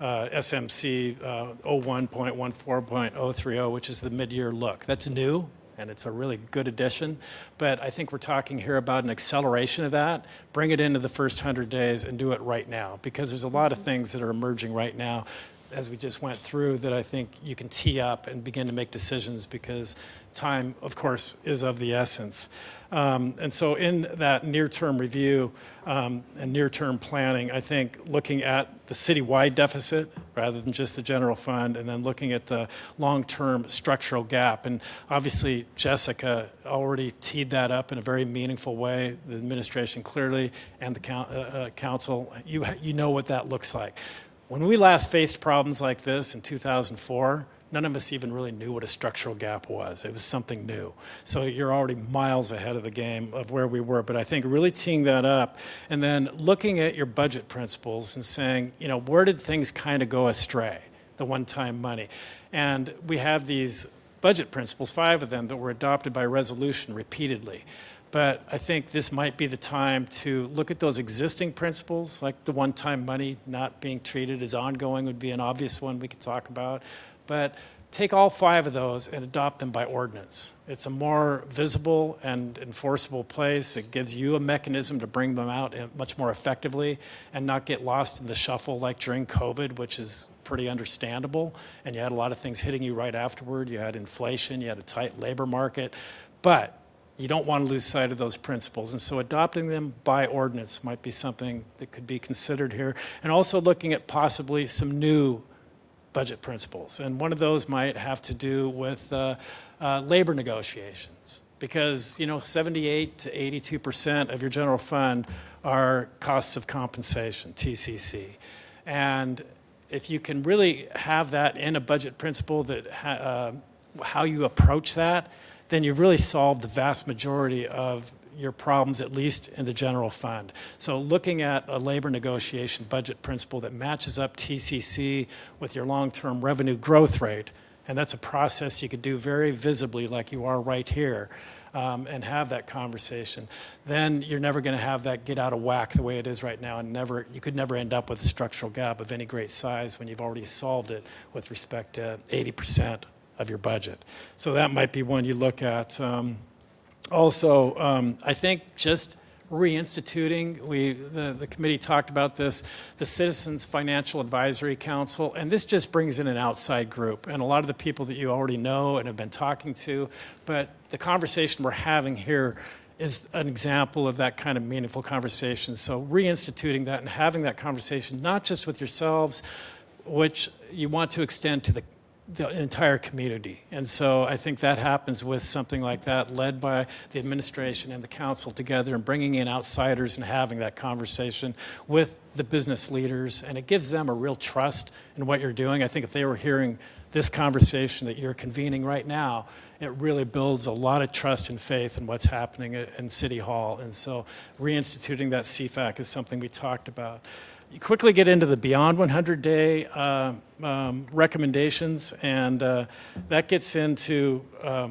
SMC 01.14.030, which is the mid-year look. That's new, and it's a really good addition. But I think we're talking here about an acceleration of that. Bring it into the first 100 days and do it right now, because there's a lot of things that are emerging right now, as we just went through, that I think you can tee up and begin to make decisions, because time, of course, is of the essence. And so in that near-term review and near-term planning, I think looking at the citywide deficit rather than just the general fund, and then looking at the long-term structural gap. And obviously, Jessica already teed that up in a very meaningful way, the administration clearly, and the council. You know what that looks like. When we last faced problems like this in 2004, none of us even really knew what a structural gap was. It was something new. So you're already miles ahead of the game of where we were. But I think really teeing that up and then looking at your budget principles and saying, where did things kind of go astray, the one-time money? And we have these budget principles, 5 of them, that were adopted by resolution repeatedly. But I think this might be the time to look at those existing principles, like the one-time money not being treated as ongoing would be an obvious one we could talk about. But take all 5 of those and adopt them by ordinance. It's a more visible and enforceable place. It gives you a mechanism to bring them out much more effectively and not get lost in the shuffle like during COVID, which is pretty understandable. And you had a lot of things hitting you right afterward. You had inflation, you had a tight labor market. But you don't want to lose sight of those principles. And so adopting them by ordinance might be something that could be considered here. And also looking at possibly some new budget principles. And one of those might have to do with labor negotiations, because 78 to 82% of your general fund are costs of compensation, TCC. And if you can really have that in a budget principle, that how you approach that, then you've really solved the vast majority of your problems, at least in the general fund. So looking at a labor negotiation budget principle that matches up TCC with your long-term revenue growth rate, and that's a process you could do very visibly like you are right here, and have that conversation, then you're never going to have that get out of whack the way it is right now, and you could never end up with a structural gap of any great size when you've already solved it with respect to 80% of your budget. So that might be one you look at. Also, I think just reinstituting, the committee talked about this, the Citizens Financial Advisory Council, and this just brings in an outside group, and a lot of the people that you already know and have been talking to, but the conversation we're having here is an example of that kind of meaningful conversation. So reinstituting that and having that conversation, not just with yourselves, which you want to extend to the entire community. And so I think that happens with something like that, led by the administration and the council together, and bringing in outsiders and having that conversation with the business leaders. And it gives them a real trust in what you're doing. I think if they were hearing this conversation that you're convening right now, it really builds a lot of trust and faith in what's happening in City Hall. And so reinstituting that CFAC is something we talked about. You quickly get into the beyond 100-day recommendations, and that gets into,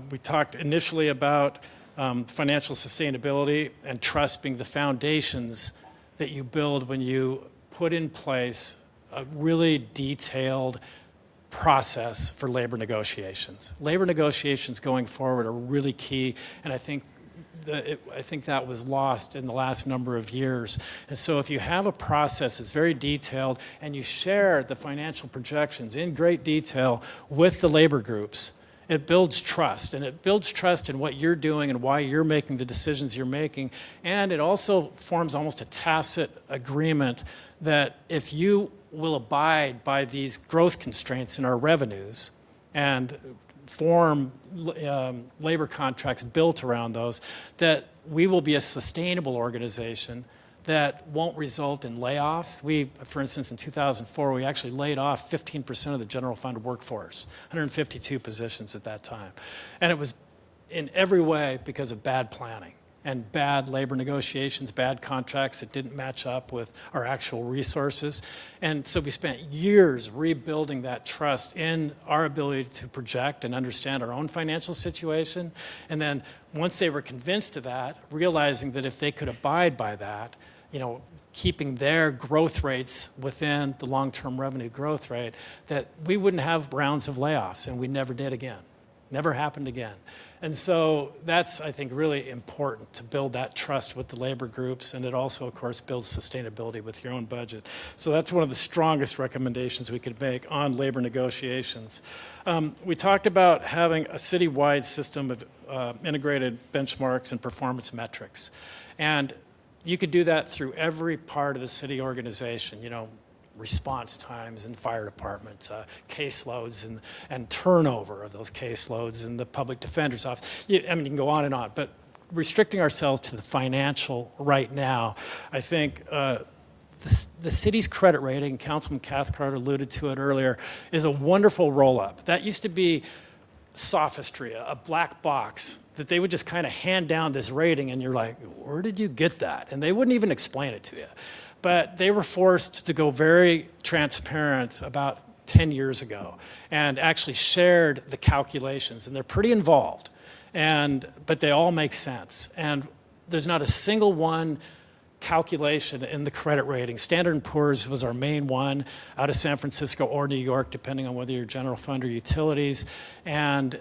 we talked initially about financial sustainability and trust being the foundations that you build when you put in place a really detailed process for labor negotiations. Labor negotiations going forward are really key, and I think I think that was lost in the last number of years. And so if you have a process that's very detailed and you share the financial projections in great detail with the labor groups, it builds trust, and it builds trust in what you're doing and why you're making the decisions you're making. And it also forms almost a tacit agreement that if you will abide by these growth constraints in our revenues and form labor contracts built around those, that we will be a sustainable organization that won't result in layoffs. We, for instance, in 2004, we actually laid off 15% of the general fund workforce, 152 positions at that time. And it was in every way because of bad planning and bad labor negotiations, bad contracts that didn't match up with our actual resources. And so we spent years rebuilding that trust in our ability to project and understand our own financial situation. And then once they were convinced of that, realizing that if they could abide by that, keeping their growth rates within the long-term revenue growth rate, that we wouldn't have rounds of layoffs, and we never did again. Never happened again. And so that's, I think, really important to build that trust with the labor groups, and it also, of course, builds sustainability with your own budget. So that's one of the strongest recommendations we could make on labor negotiations. We talked about having a citywide system of integrated benchmarks and performance metrics. And you could do that through every part of the city organization, response times in fire departments, caseloads and turnover of those caseloads in the public defender's office. You can go on and on, but restricting ourselves to the financial right now, I think the city's credit rating, Councilman Cathcart alluded to it earlier, is a wonderful roll-up. That used to be sophistry, a black box that they would just kind of hand down this rating and you're like, where did you get that? And they wouldn't even explain it to you. But they were forced to go very transparent about 10 years ago and actually shared the calculations, and they're pretty involved, but they all make sense. And there's not a single one calculation in the credit rating. Standard & Poor's was our main one out of San Francisco or New York, depending on whether you're general fund or utilities. And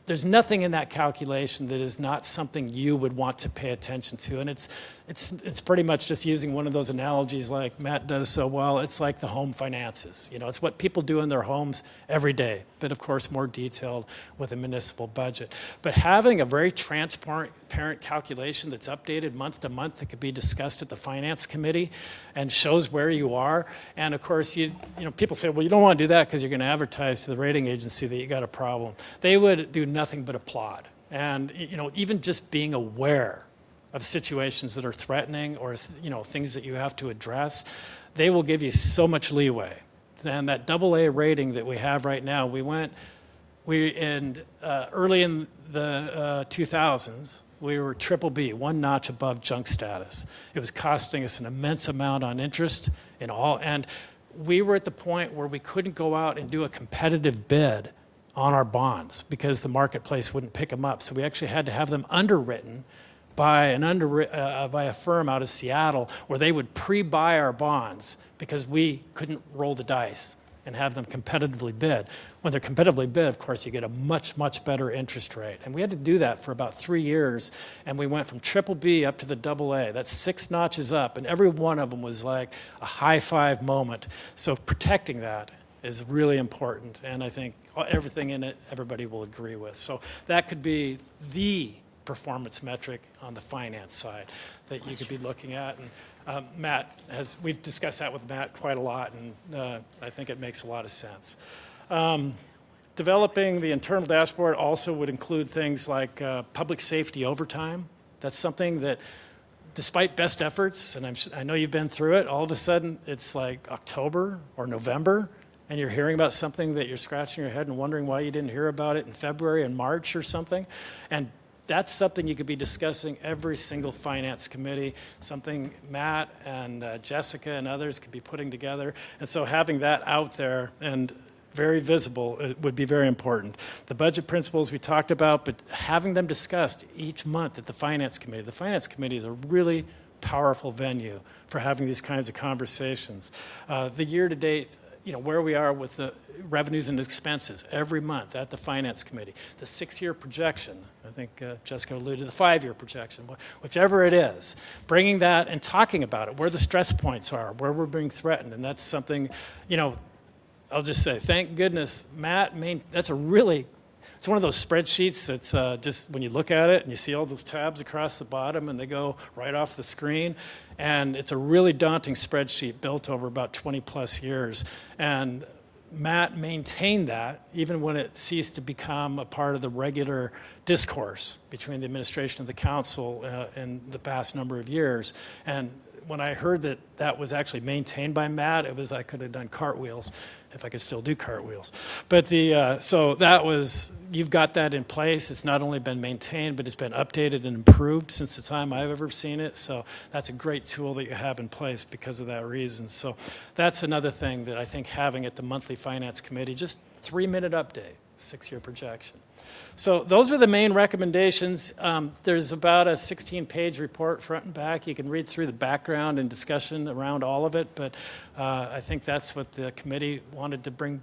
there's nothing in that calculation that is not something you would want to pay attention to. And it's pretty much just using one of those analogies like Matt does so well. It's like the home finances. It's what people do in their homes every day, but of course more detailed with a municipal budget. But having a very transparent calculation that's updated month to month that could be discussed at the finance committee and shows where you are. And of course, people say, well, you don't want to do that because you're going to advertise to the rating agency that you got a problem. They would do nothing but applaud. And even just being aware of situations that are threatening or things that you have to address, they will give you so much leeway. And that AA rating that we have right now, early in the 2000s, we were BBB, one notch above junk status. It was costing us an immense amount on interest and we were at the point where we couldn't go out and do a competitive bid on our bonds because the marketplace wouldn't pick them up. So we actually had to have them underwritten by a firm out of Seattle where they would pre-buy our bonds because we couldn't roll the dice and have them competitively bid. When they're competitively bid, of course, you get a much, much better interest rate. And we had to do that for about 3 years, and we went from BBB up to the AA. That's 6 notches up, and every one of them was like a high-five moment. So protecting that is really important, and I think everything in it, everybody will agree with. So that could be the performance metric on the finance side that you could be looking at. And we've discussed that with Matt quite a lot, and I think it makes a lot of sense. Developing the internal dashboard also would include things like public safety overtime. That's something that, despite best efforts, and I know you've been through it, all of a sudden it's like October or November, and you're hearing about something that you're scratching your head and wondering why you didn't hear about it in February and March or something. And that's something you could be discussing every single finance committee, something Matt and Jessica and others could be putting together. And so having that out there and very visible would be very important. The budget principles we talked about, but having them discussed each month at the finance committee. The finance committee is a really powerful venue for having these kinds of conversations. The year-to-date where we are with the revenues and expenses every month at the Finance Committee, the 6-year projection. I think Jessica alluded to the 5-year projection, whichever it is, bringing that and talking about it, where the stress points are, where we're being threatened. And that's something, I'll just say, thank goodness, Matt, it's one of those spreadsheets that's just, when you look at it and you see all those tabs across the bottom and they go right off the screen, and it's a really daunting spreadsheet built over about 20 plus years. And Matt maintained that even when it ceased to become a part of the regular discourse between the administration and the council in the past number of years. And when I heard that that was actually maintained by Matt, it was I could have done cartwheels if I could still do cartwheels. But so that was, you've got that in place. It's not only been maintained, but it's been updated and improved since the time I've ever seen it. So that's a great tool that you have in place because of that reason. So that's another thing that I think having at the monthly Finance Committee, just 3-minute update, 6-year projection. So those are the main recommendations. There's about a 16-page report front and back. You can read through the background and discussion around all of it, but I think that's what the committee wanted to bring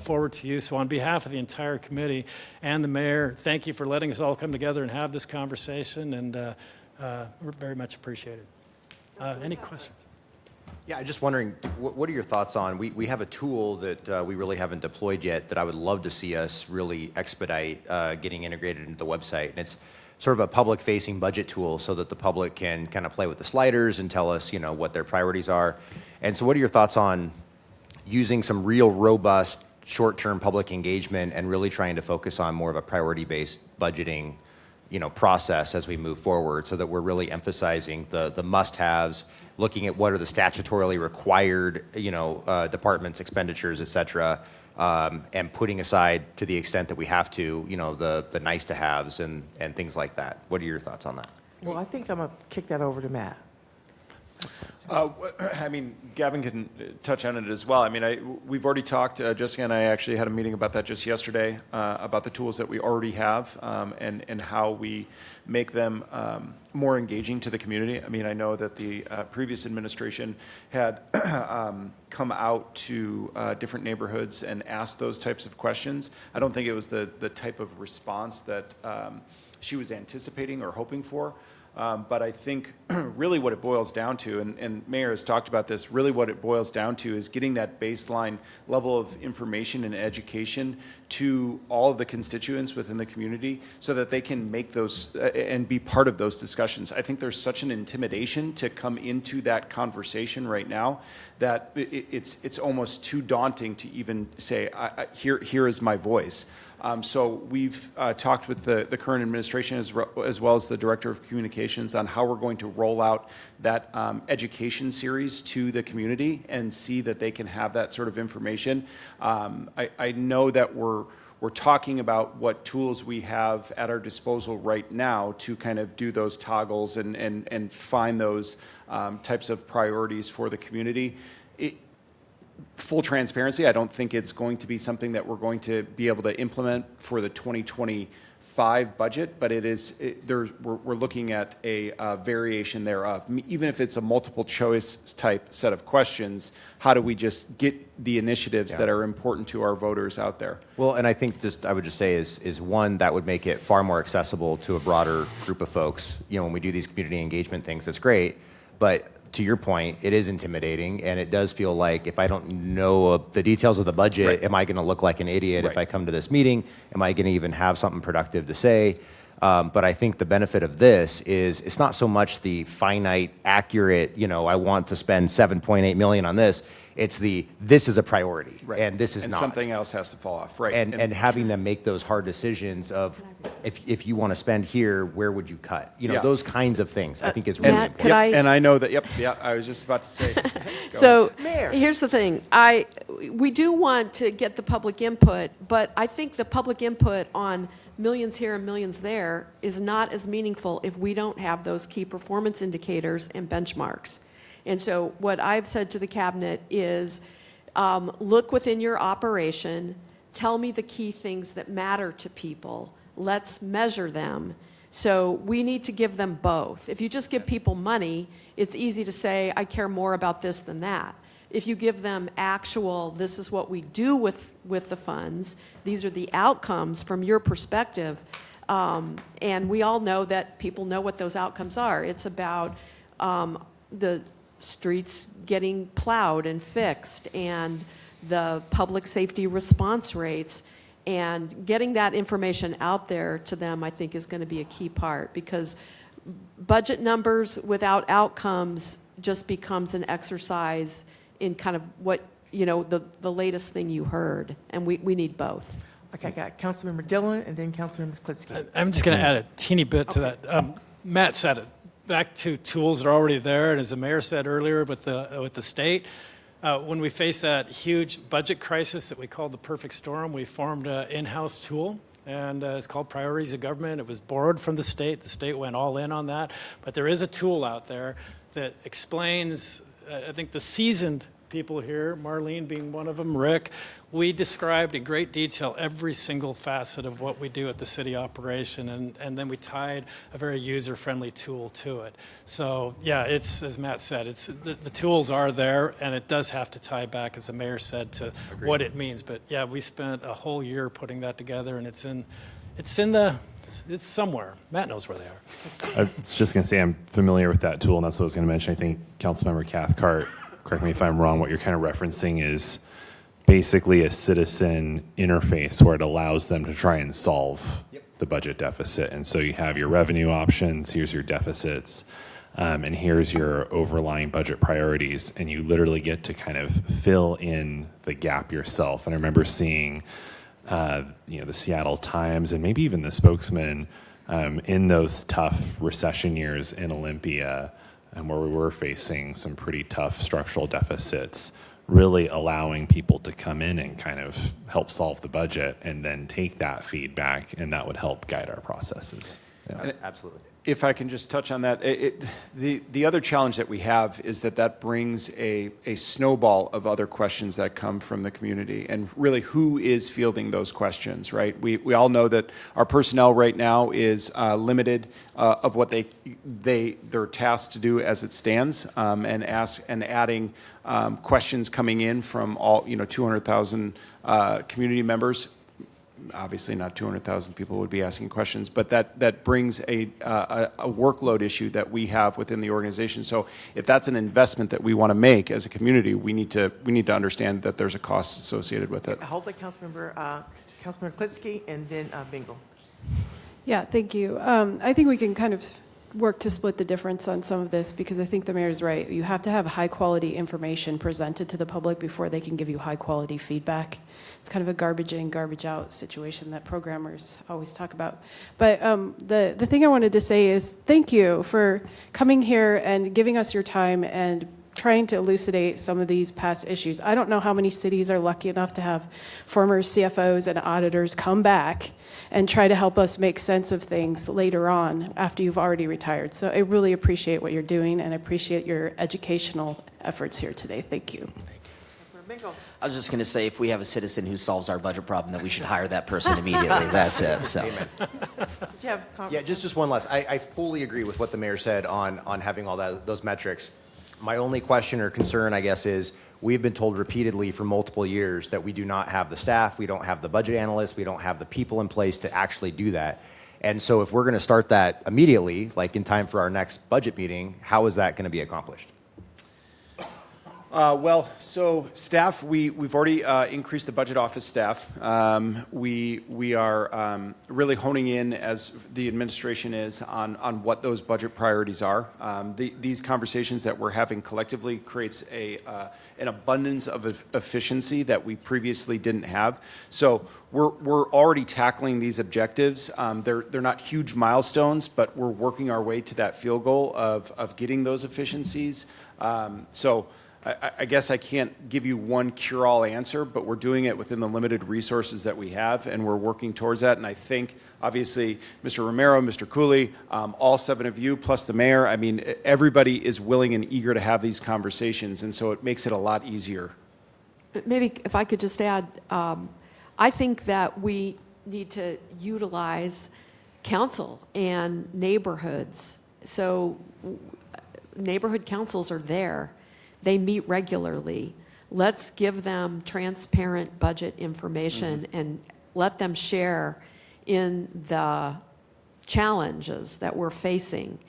forward to you. So on behalf of the entire committee and the mayor, thank you for letting us all come together and have this conversation, and we're very much appreciated. Any questions? Yeah, I'm just wondering, what are your thoughts on, we have a tool that we really haven't deployed yet that I would love to see us really expedite getting integrated into the website. And it's sort of a public-facing budget tool so that the public can kind of play with the sliders and tell us, what their priorities are. And so what are your thoughts on using some real robust short-term public engagement and really trying to focus on more of a priority-based budgeting process as we move forward, so that we're really emphasizing the must-haves, looking at what are the statutorily required, departments, expenditures, et cetera, and putting aside, to the extent that we have to, the nice-to-haves and things like that. What are your thoughts on that? Well, I think I'm going to kick that over to Matt. Gavin can touch on it as well. We've already talked, Jessica and I actually had a meeting about that just yesterday, about the tools that we already have and how we make them more engaging to the community. I know that the previous administration had come out to different neighborhoods and asked those types of questions. I don't think it was the type of response that she was anticipating or hoping for. But I think really what it boils down to, and Mayor has talked about this, really what it boils down to is getting that baseline level of information and education to all of the constituents within the community so that they can make those and be part of those discussions. I think there's such an intimidation to come into that conversation right now that it's almost too daunting to even say, here is my voice. So we've talked with the current administration as well as the Director of Communications on how we're going to roll out that education series to the community and see that they can have that sort of information. I know that we're talking about what tools we have at our disposal right now to kind of do those toggles and find those types of priorities for the community. Full transparency, I don't think it's going to be something that we're going to be able to implement for the 2025 budget, but we're looking at a variation thereof. Even if it's a multiple choice type set of questions, how do we just get the initiatives that are important to our voters out there? Well, and I think I would just say is one, that would make it far more accessible to a broader group of folks. When we do these community engagement things, that's great, but to your point, it is intimidating, and it does feel like if I don't know the details of the budget, Right. Am I going to look like an idiot Right. if I come to this meeting? Am I going to even have something productive to say? But I think the benefit of this is it's not so much the finite, accurate, I want to spend $7.8 million on this. It's this is a priority, Right. and this is and not. something else has to fall off, right? And having them make those hard decisions of if you want to spend here, where would you cut? Yeah. Those kinds of things I think is really Matt, important. could I- And I know that, I was just about to say. Go So Mayor. here's the thing. We do want to get the public input, but I think the public input on millions here and millions there is not as meaningful if we don't have those key performance indicators and benchmarks. And so what I've said to the cabinet is look within your operation, tell me the key things that matter to people, let's measure them. So we need to give them both. If you just give people money, it's easy to say, I care more about this than that. if you give them actual, this is what we do with the funds, these are the outcomes from your perspective, and we all know that people know what those outcomes are. It's about the streets getting plowed and fixed, and the public safety response rates, and getting that information out there to them, I think, is going to be a key part, because budget numbers without outcomes just becomes an exercise in kind of what, the latest thing you heard, and we need both. Okay, I got Councilmember Dillon and then Councilmember Klitzky. I'm just going to add a teeny bit to that. Matt said it. Back to tools that are already there, and as the mayor said earlier, with the state, when we face that huge budget crisis that we called the perfect storm, we formed an in-house tool, and it's called Priorities of Government. It was borrowed from the state. The state went all in on that, but there is a tool out there that explains, I think the seasoned people here, Marlene being one of them, Rick, we described in great detail every single facet of what we do at the city operation, and then we tied a very user-friendly tool to it. So yeah, it's, as Matt said, it's the tools are there, and it does have to tie back, as the mayor said, to what it means. But yeah, we spent a whole year putting that together, and it's somewhere. Matt knows where they are. I was just going to say I'm familiar with that tool, and that's what I was going to mention. I think Councilmember Cathcart, correct me if I'm wrong, what you're kind of referencing is basically a citizen interface where it allows them to try and solve the budget deficit. And so you have your revenue options, here's your deficits, and here's your overlying budget priorities, and you literally get to kind of fill in the gap yourself. And I remember seeing the Seattle Times and maybe even the Spokesman in those tough recession years in Olympia, where we were facing some pretty tough structural deficits, really allowing people to come in and kind of help solve the budget and then take that feedback, and that would help guide our processes. Yeah. Absolutely. If I can just touch on that, the other challenge that we have is that brings a snowball of other questions that come from the community, and really who is fielding those questions, right? We all know that our personnel right now is limited of what they're tasked to do as it stands, and adding questions coming in from all 200,000 community members. Obviously not 200,000 people would be asking questions, but that brings a workload issue that we have within the organization. So if that's an investment that we want to make as a community, we need to understand that there's a cost associated with it. Hold it, Councilmember Klitzky and then Bingle. Yeah, thank you. I think we can kind of work to split the difference on some of this, because I think the mayor's right. You have to have high-quality information presented to the public before they can give you high-quality feedback. It's kind of a garbage in, garbage out situation that programmers always talk about. But the thing I wanted to say is thank you for coming here and giving us your time and trying to elucidate some of these past issues. I don't know how many cities are lucky enough to have former CFOs and auditors come back and try to help us make sense of things later on after you've already retired. So I really appreciate what you're doing, and I appreciate your educational efforts here today. Thank you. Bingle. I was just going to say, if we have a citizen who solves our budget problem, that we should hire that person immediately. That's it. So. Yeah, just one last. I fully agree with what the mayor said on having all those metrics. My only question or concern, I guess, is we've been told repeatedly for multiple years that we do not have the staff, we don't have the budget analysts, we don't have the people in place to actually do that. And so if we're going to start that immediately, like in time for our next budget meeting, how is that going to be accomplished? Well, so staff, we've already increased the budget office staff. We are really honing in, as the administration is, on what those budget priorities are. These conversations that we're having collectively creates an abundance of efficiency that we previously didn't have. So we're already tackling these objectives. They're not huge milestones, but we're working our way to that field goal of getting those efficiencies. So I guess I can't give you one cure-all answer, but we're doing it within the limited resources that we have, and we're working towards that. And I think, obviously, Mr. Romero, Mr. Cooley, all 7 of you, plus the mayor, I mean, everybody is willing and eager to have these conversations, and so it makes it a lot easier. Maybe if I could just add, I think that we need to utilize council and neighborhoods. So neighborhood councils are there. They meet regularly. let's give them transparent budget information and let them share in the challenges that we're facing,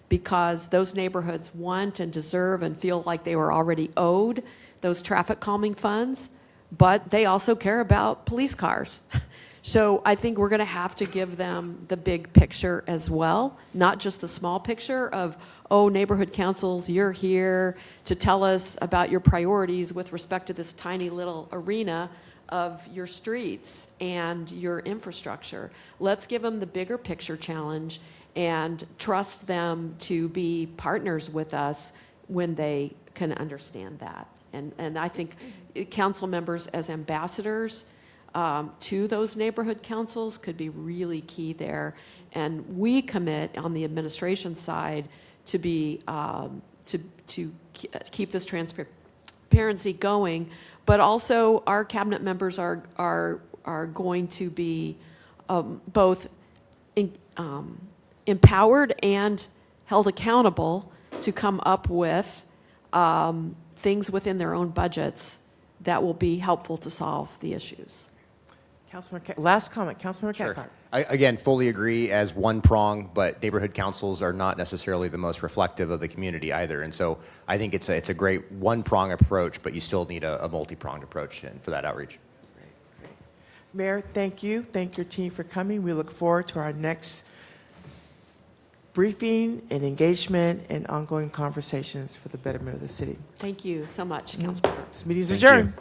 because those neighborhoods want and deserve and feel like they were already owed those traffic calming funds, but they also care about police cars. So I think we're going to have to give them the big picture as well, not just the small picture of, oh, neighborhood councils, you're here to tell us about your priorities with respect to this tiny little arena of your streets and your infrastructure. Let's give them the bigger picture challenge and trust them to be partners with us when they can understand that. And I think council members as ambassadors to those neighborhood councils could be really key there. And we commit on the administration side to be to keep this transparency going, but also our cabinet members are going to be both empowered and held accountable to come up with things within their own budgets that will be helpful to solve the issues. Last comment, Councilmember Sure. Cathcart. I, again, fully agree as one prong, but neighborhood councils are not necessarily the most reflective of the community either. And so I think it's a great one-prong approach, but you still need a multi-pronged approach for that outreach. Mayor, thank you. Thank your team for coming. We look forward to our next briefing and engagement and ongoing conversations for the betterment of the city. Thank you so much, Councilmember. This meeting is Thank you. adjourned.